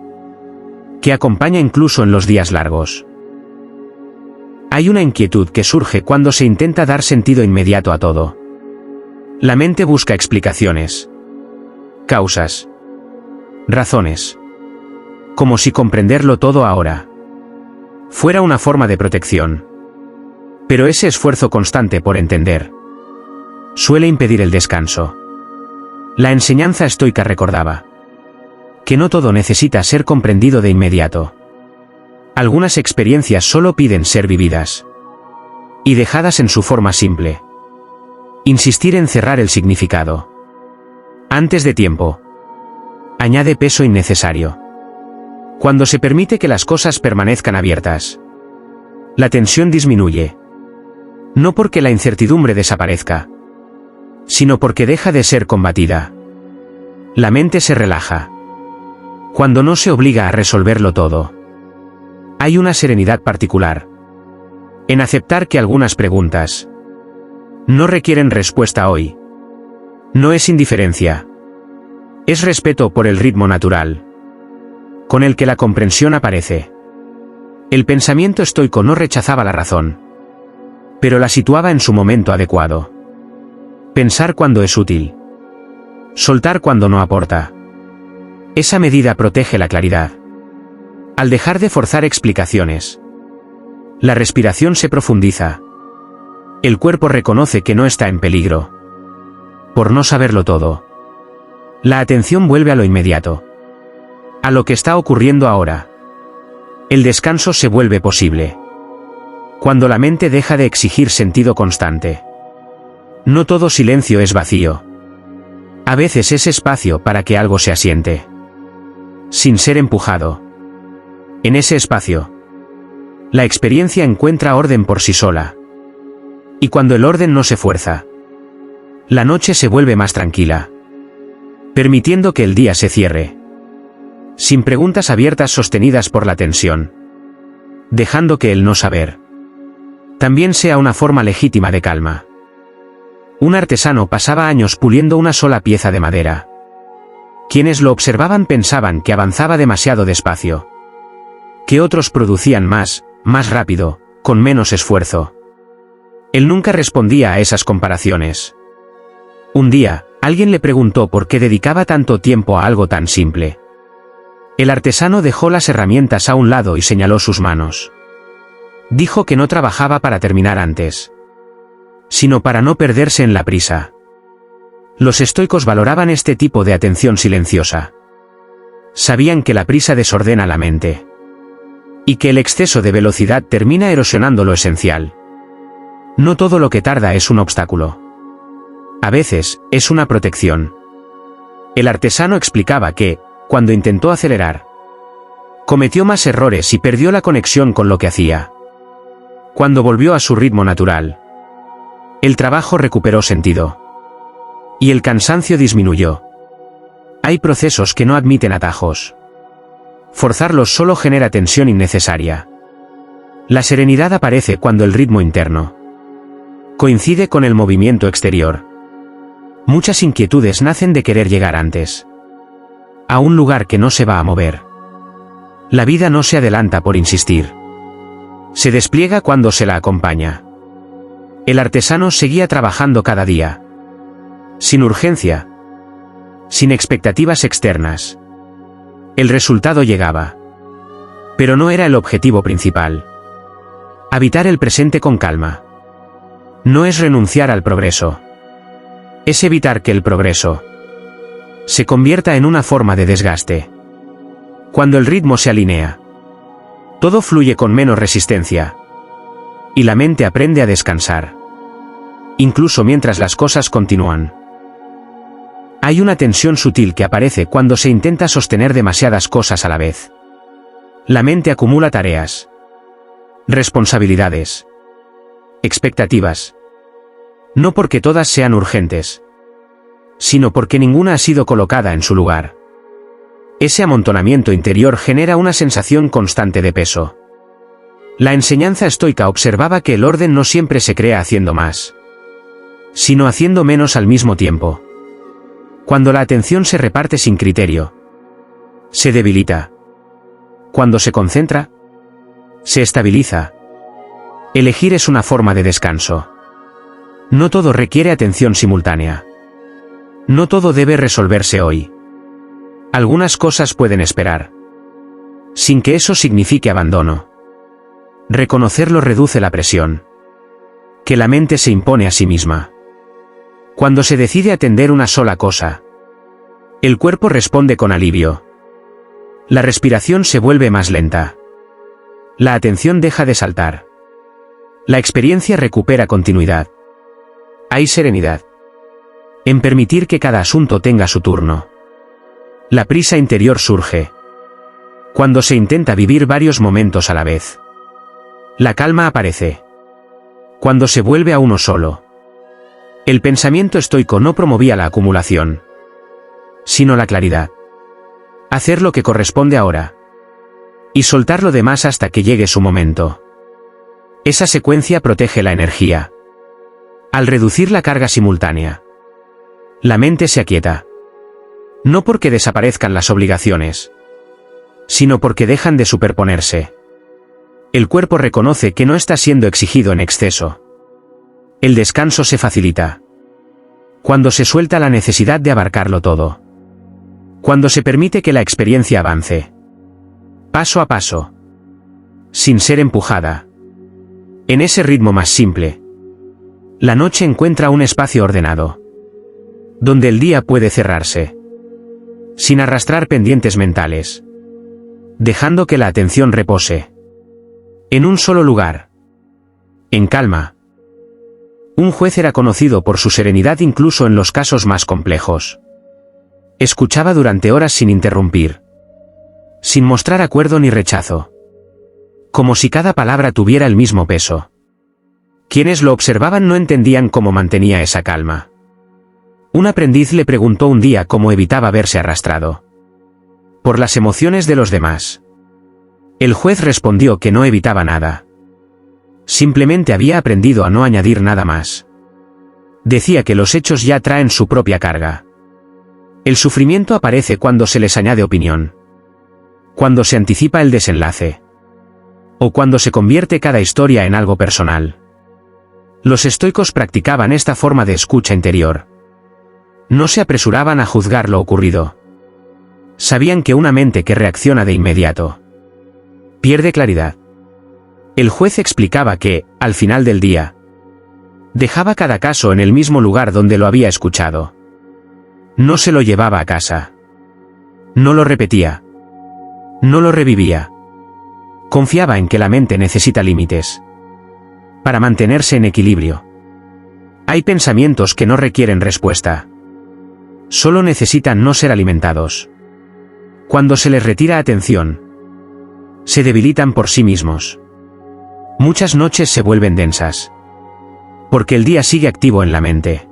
que acompaña incluso en los días largos. Hay una inquietud que surge cuando se intenta dar sentido inmediato a todo. La mente busca explicaciones, causas, razones, como si comprenderlo todo ahora fuera una forma de protección. Pero ese esfuerzo constante por entender suele impedir el descanso. La enseñanza estoica recordaba que no todo necesita ser comprendido de inmediato. Algunas experiencias solo piden ser vividas y dejadas en su forma simple. Insistir en cerrar el significado antes de tiempo añade peso innecesario. Cuando se permite que las cosas permanezcan abiertas, la tensión disminuye. No porque la incertidumbre desaparezca, sino porque deja de ser combatida. La mente se relaja. Cuando no se obliga a resolverlo todo, hay una serenidad particular en aceptar que algunas preguntas no requieren respuesta hoy. No es indiferencia, es respeto por el ritmo natural con el que la comprensión aparece. El pensamiento estoico no rechazaba la razón, pero la situaba en su momento adecuado. Pensar cuando es útil, soltar cuando no aporta. Esa medida protege la claridad. Al dejar de forzar explicaciones, la respiración se profundiza. El cuerpo reconoce que no está en peligro por no saberlo todo. La atención vuelve a lo inmediato, a lo que está ocurriendo ahora. El descanso se vuelve posible cuando la mente deja de exigir sentido constante. No todo silencio es vacío. A veces es espacio para que algo se asiente, sin ser empujado. En ese espacio, la experiencia encuentra orden por sí sola. Y cuando el orden no se fuerza, la noche se vuelve más tranquila, permitiendo que el día se cierre, sin preguntas abiertas sostenidas por la tensión, dejando que el no saber también sea una forma legítima de calma. Un artesano pasaba años puliendo una sola pieza de madera. Quienes lo observaban pensaban que avanzaba demasiado despacio, que otros producían más rápido, con menos esfuerzo. Él nunca respondía a esas comparaciones. Un día, alguien le preguntó por qué dedicaba tanto tiempo a algo tan simple. El artesano dejó las herramientas a un lado y señaló sus manos. Dijo que no trabajaba para terminar antes, sino para no perderse en la prisa. Los estoicos valoraban este tipo de atención silenciosa. Sabían que la prisa desordena la mente, y que el exceso de velocidad termina erosionando lo esencial. No todo lo que tarda es un obstáculo. A veces, es una protección. El artesano explicaba que, cuando intentó acelerar, cometió más errores y perdió la conexión con lo que hacía. Cuando volvió a su ritmo natural, el trabajo recuperó sentido, y el cansancio disminuyó. Hay procesos que no admiten atajos. Forzarlos solo genera tensión innecesaria. La serenidad aparece cuando el ritmo interno coincide con el movimiento exterior. Muchas inquietudes nacen de querer llegar antes a un lugar que no se va a mover. La vida no se adelanta por insistir. Se despliega cuando se la acompaña. El artesano seguía trabajando cada día, sin urgencia, sin expectativas externas. El resultado llegaba, pero no era el objetivo principal. Habitar el presente con calma no es renunciar al progreso. Es evitar que el progreso se convierta en una forma de desgaste. Cuando el ritmo se alinea, todo fluye con menos resistencia, y la mente aprende a descansar, incluso mientras las cosas continúan. Hay una tensión sutil que aparece cuando se intenta sostener demasiadas cosas a la vez. La mente acumula tareas, responsabilidades, expectativas. No porque todas sean urgentes, sino porque ninguna ha sido colocada en su lugar. Ese amontonamiento interior genera una sensación constante de peso. La enseñanza estoica observaba que el orden no siempre se crea haciendo más, sino haciendo menos al mismo tiempo. Cuando la atención se reparte sin criterio, se debilita. Cuando se concentra, se estabiliza. Elegir es una forma de descanso. No todo requiere atención simultánea. No todo debe resolverse hoy. Algunas cosas pueden esperar, sin que eso signifique abandono. Reconocerlo reduce la presión que la mente se impone a sí misma. Cuando se decide atender una sola cosa, el cuerpo responde con alivio. La respiración se vuelve más lenta. La atención deja de saltar. La experiencia recupera continuidad. Hay serenidad en permitir que cada asunto tenga su turno. La prisa interior surge cuando se intenta vivir varios momentos a la vez. La calma aparece cuando se vuelve a uno solo. El pensamiento estoico no promovía la acumulación, sino la claridad. Hacer lo que corresponde ahora, y soltar lo demás hasta que llegue su momento. Esa secuencia protege la energía. Al reducir la carga simultánea, la mente se aquieta. No porque desaparezcan las obligaciones, sino porque dejan de superponerse. El cuerpo reconoce que no está siendo exigido en exceso. El descanso se facilita cuando se suelta la necesidad de abarcarlo todo. Cuando se permite que la experiencia avance, paso a paso, sin ser empujada. En ese ritmo más simple, la noche encuentra un espacio ordenado, donde el día puede cerrarse, sin arrastrar pendientes mentales, dejando que la atención repose en un solo lugar, en calma. Un juez era conocido por su serenidad incluso en los casos más complejos. Escuchaba durante horas sin interrumpir, sin mostrar acuerdo ni rechazo, como si cada palabra tuviera el mismo peso. Quienes lo observaban no entendían cómo mantenía esa calma. Un aprendiz le preguntó un día cómo evitaba verse arrastrado por las emociones de los demás. El juez respondió que no evitaba nada. Simplemente había aprendido a no añadir nada más. Decía que los hechos ya traen su propia carga. El sufrimiento aparece cuando se les añade opinión, cuando se anticipa el desenlace, o cuando se convierte cada historia en algo personal. Los estoicos practicaban esta forma de escucha interior. No se apresuraban a juzgar lo ocurrido, Sabían que una mente que reacciona de inmediato pierde claridad. El juez explicaba que, al final del día, dejaba cada caso en el mismo lugar donde lo había escuchado. No se lo llevaba a casa. No lo repetía. No lo revivía. Confiaba en que la mente necesita límites para mantenerse en equilibrio. Hay pensamientos que no requieren respuesta. Solo necesitan no ser alimentados. Cuando se les retira atención, se debilitan por sí mismos. Muchas noches se vuelven densas, porque el día sigue activo en la mente.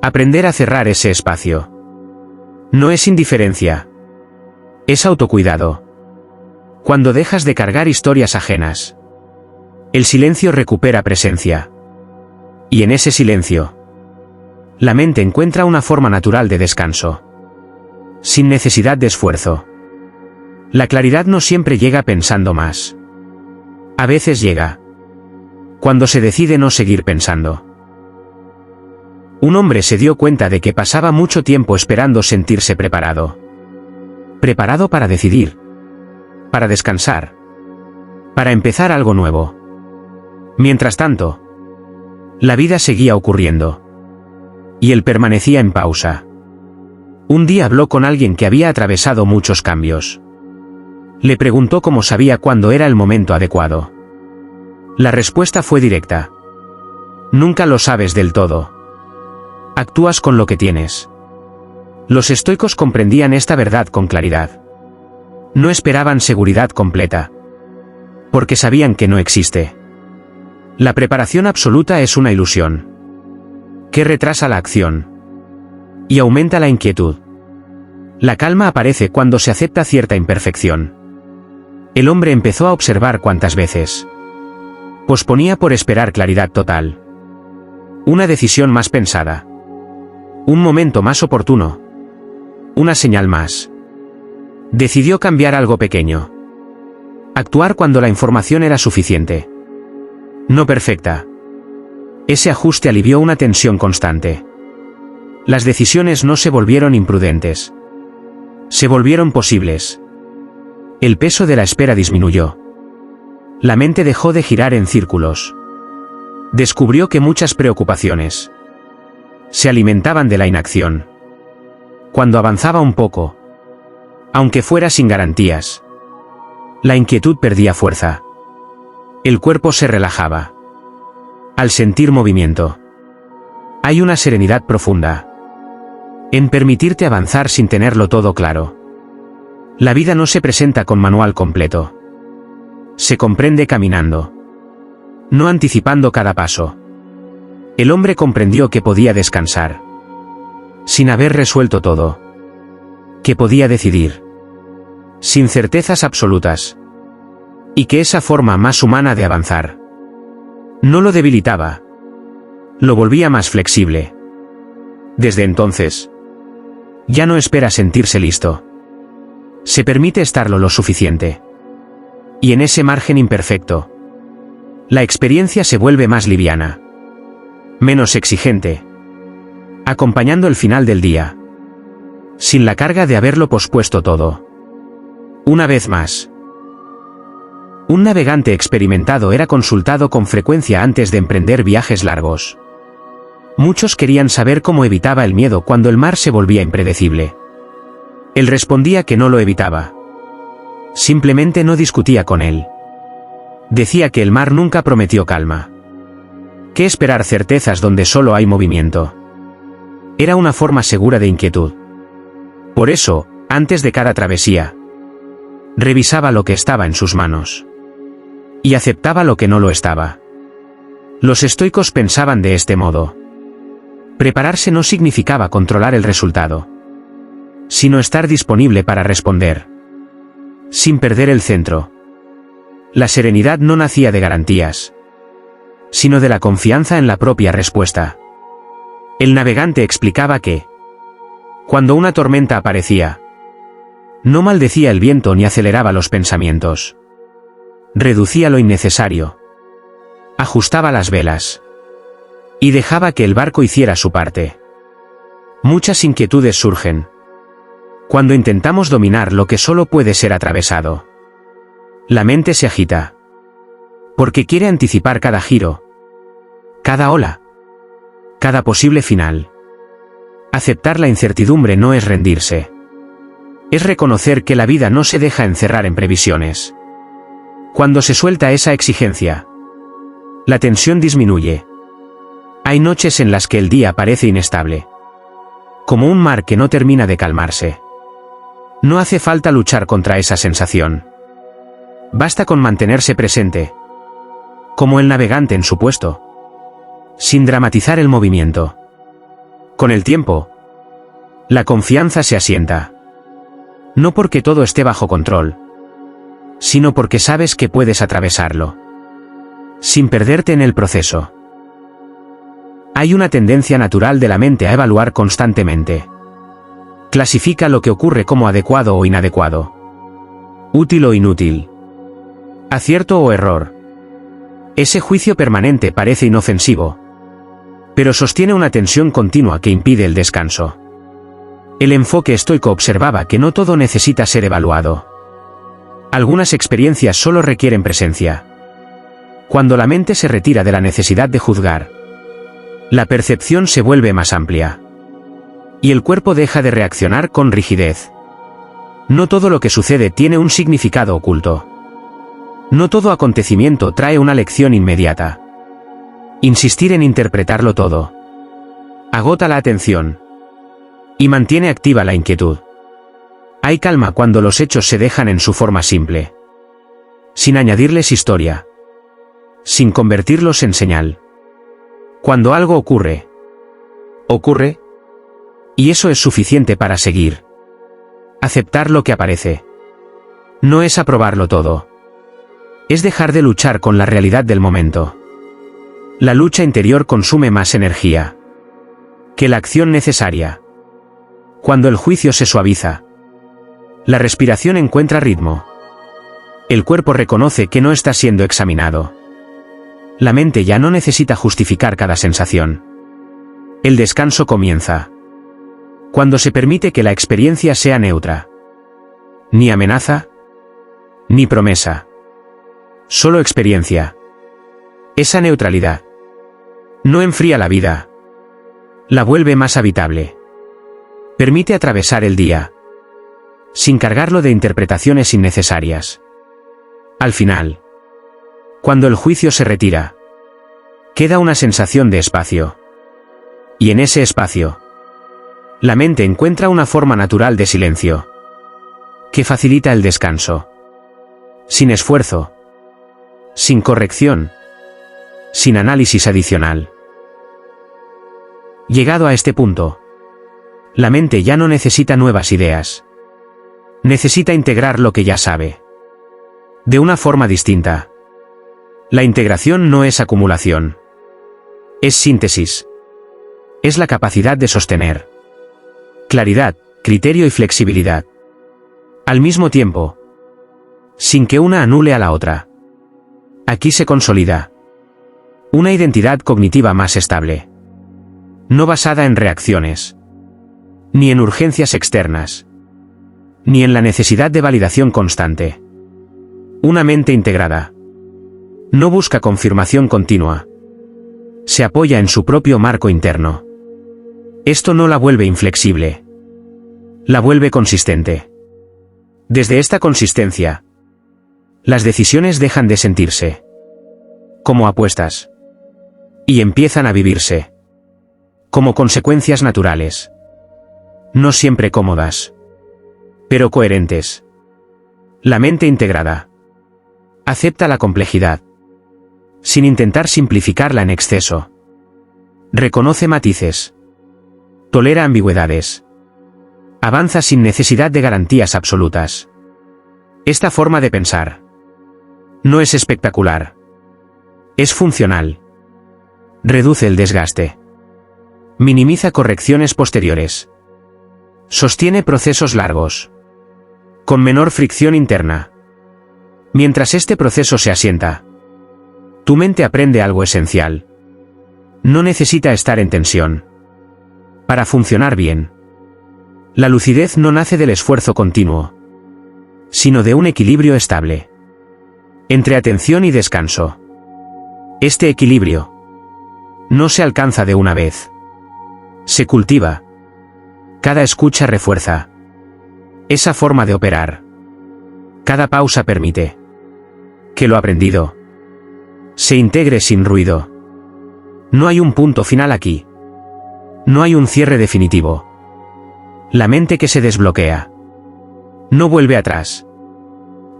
Aprender a cerrar ese espacio no es indiferencia, es autocuidado. Cuando dejas de cargar historias ajenas, el silencio recupera presencia. Y en ese silencio, la mente encuentra una forma natural de descanso, sin necesidad de esfuerzo. La claridad no siempre llega pensando más. A veces llega cuando se decide no seguir pensando. Un hombre se dio cuenta de que pasaba mucho tiempo esperando sentirse preparado. Preparado para decidir, para descansar, para empezar algo nuevo. Mientras tanto, la vida seguía ocurriendo. Y él permanecía en pausa. Un día habló con alguien que había atravesado muchos cambios. Le preguntó cómo sabía cuándo era el momento adecuado. La respuesta fue directa. Nunca lo sabes del todo. Actúas con lo que tienes. Los estoicos comprendían esta verdad con claridad. No esperaban seguridad completa, porque sabían que no existe. La preparación absoluta es una ilusión que retrasa la acción y aumenta la inquietud. La calma aparece cuando se acepta cierta imperfección. El hombre empezó a observar cuántas veces posponía por esperar claridad total. Una decisión más pensada. Un momento más oportuno. Una señal más. Decidió cambiar algo pequeño. Actuar cuando la información era suficiente. No perfecta. Ese ajuste alivió una tensión constante. Las decisiones no se volvieron imprudentes. Se volvieron posibles. El peso de la espera disminuyó. La mente dejó de girar en círculos. Descubrió que muchas preocupaciones se alimentaban de la inacción. Cuando avanzaba un poco, aunque fuera sin garantías, la inquietud perdía fuerza. El cuerpo se relajaba. Al sentir movimiento, hay una serenidad profunda en permitirte avanzar sin tenerlo todo claro. La vida no se presenta con manual completo. Se comprende caminando, no anticipando cada paso. El hombre comprendió que podía descansar, sin haber resuelto todo. Que podía decidir, sin certezas absolutas. Y que esa forma más humana de avanzar no lo debilitaba, lo volvía más flexible. Desde entonces, ya no espera sentirse listo. Se permite estarlo lo suficiente. Y en ese margen imperfecto, la experiencia se vuelve más liviana, menos exigente, acompañando el final del día, sin la carga de haberlo pospuesto todo. Una vez más, un navegante experimentado era consultado con frecuencia antes de emprender viajes largos. Muchos querían saber cómo evitaba el miedo cuando el mar se volvía impredecible. Él respondía que no lo evitaba. Simplemente no discutía con él. Decía que el mar nunca prometió calma. ¿Qué esperar certezas donde solo hay movimiento? Era una forma segura de inquietud. Por eso, antes de cada travesía, revisaba lo que estaba en sus manos. Y aceptaba lo que no lo estaba. Los estoicos pensaban de este modo. Prepararse no significaba controlar el resultado, sino estar disponible para responder, sin perder el centro. La serenidad no nacía de garantías, sino de la confianza en la propia respuesta. El navegante explicaba que, cuando una tormenta aparecía, no maldecía el viento ni aceleraba los pensamientos. Reducía lo innecesario. Ajustaba las velas. Y dejaba que el barco hiciera su parte. Muchas inquietudes surgen Cuando intentamos dominar lo que solo puede ser atravesado, la mente se agita, porque quiere anticipar cada giro, cada ola, cada posible final. Aceptar la incertidumbre no es rendirse. Es reconocer que la vida no se deja encerrar en previsiones. Cuando se suelta esa exigencia, la tensión disminuye. Hay noches en las que el día parece inestable, como un mar que no termina de calmarse. No hace falta luchar contra esa sensación. Basta con mantenerse presente, como el navegante en su puesto, sin dramatizar el movimiento. Con el tiempo, la confianza se asienta. No porque todo esté bajo control, sino porque sabes que puedes atravesarlo, sin perderte en el proceso. Hay una tendencia natural de la mente a evaluar constantemente. Clasifica lo que ocurre como adecuado o inadecuado, útil o inútil, acierto o error. Ese juicio permanente parece inofensivo, pero sostiene una tensión continua que impide el descanso. El enfoque estoico observaba que no todo necesita ser evaluado. Algunas experiencias solo requieren presencia. Cuando la mente se retira de la necesidad de juzgar, la percepción se vuelve más amplia, y el cuerpo deja de reaccionar con rigidez. No todo lo que sucede tiene un significado oculto. No todo acontecimiento trae una lección inmediata. Insistir en interpretarlo todo agota la atención y mantiene activa la inquietud. Hay calma cuando los hechos se dejan en su forma simple, sin añadirles historia, sin convertirlos en señal. Cuando algo ocurre, ocurre, y eso es suficiente para seguir. Aceptar lo que aparece no es aprobarlo todo. Es dejar de luchar con la realidad del momento. La lucha interior consume más energía que la acción necesaria. Cuando el juicio se suaviza, la respiración encuentra ritmo. El cuerpo reconoce que no está siendo examinado. La mente ya no necesita justificar cada sensación. El descanso comienza cuando se permite que la experiencia sea neutra. Ni amenaza, ni promesa. Solo experiencia. Esa neutralidad no enfría la vida, la vuelve más habitable. Permite atravesar el día, sin cargarlo de interpretaciones innecesarias. Al final, cuando el juicio se retira, queda una sensación de espacio. Y en ese espacio, la mente encuentra una forma natural de silencio, que facilita el descanso. Sin esfuerzo, sin corrección, sin análisis adicional. Llegado a este punto, la mente ya no necesita nuevas ideas. Necesita integrar lo que ya sabe, de una forma distinta. La integración no es acumulación. Es síntesis. Es la capacidad de sostener claridad, criterio y flexibilidad al mismo tiempo, sin que una anule a la otra. Aquí se consolida una identidad cognitiva más estable, no basada en reacciones, ni en urgencias externas, ni en la necesidad de validación constante. Una mente integrada no busca confirmación continua. Se apoya en su propio marco interno. Esto no la vuelve inflexible. La vuelve consistente. Desde esta consistencia, las decisiones dejan de sentirse como apuestas y empiezan a vivirse como consecuencias naturales. No siempre cómodas, pero coherentes. La mente integrada acepta la complejidad, sin intentar simplificarla en exceso. Reconoce matices, tolera ambigüedades, avanza sin necesidad de garantías absolutas. Esta forma de pensar no es espectacular, es funcional. Reduce el desgaste, minimiza correcciones posteriores, sostiene procesos largos, con menor fricción interna. Mientras este proceso se asienta, tu mente aprende algo esencial. No necesita estar en tensión para funcionar bien. La lucidez no nace del esfuerzo continuo, sino de un equilibrio estable entre atención y descanso. Este equilibrio no se alcanza de una vez. Se cultiva. Cada escucha refuerza esa forma de operar. Cada pausa permite que lo aprendido se integre sin ruido. No hay un punto final aquí. No hay un cierre definitivo. La mente que se desbloquea no vuelve atrás,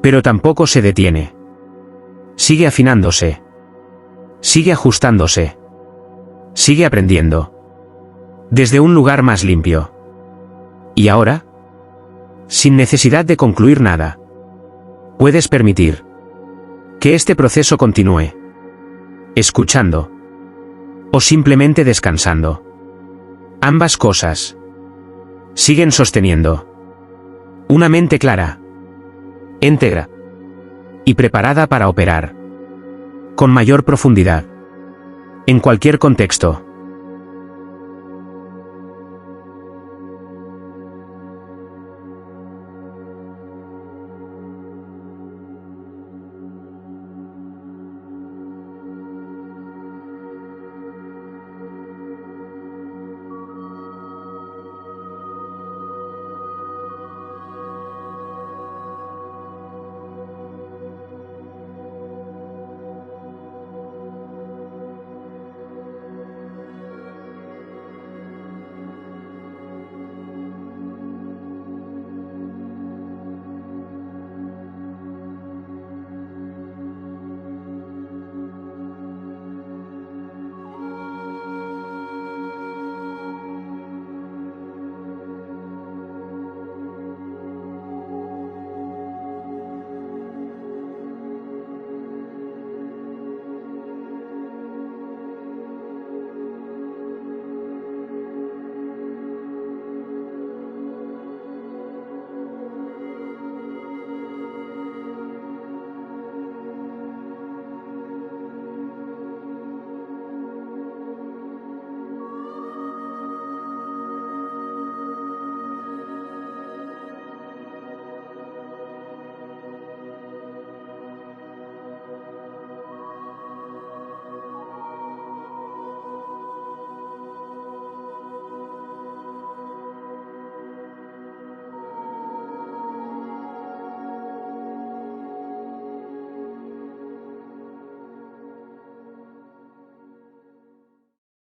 pero tampoco se detiene. Sigue afinándose. Sigue ajustándose. Sigue aprendiendo. Desde un lugar más limpio. Y ahora, sin necesidad de concluir nada, puedes permitir que este proceso continúe, escuchando o simplemente descansando. Ambas cosas siguen sosteniendo una mente clara, íntegra y preparada para operar con mayor profundidad en cualquier contexto.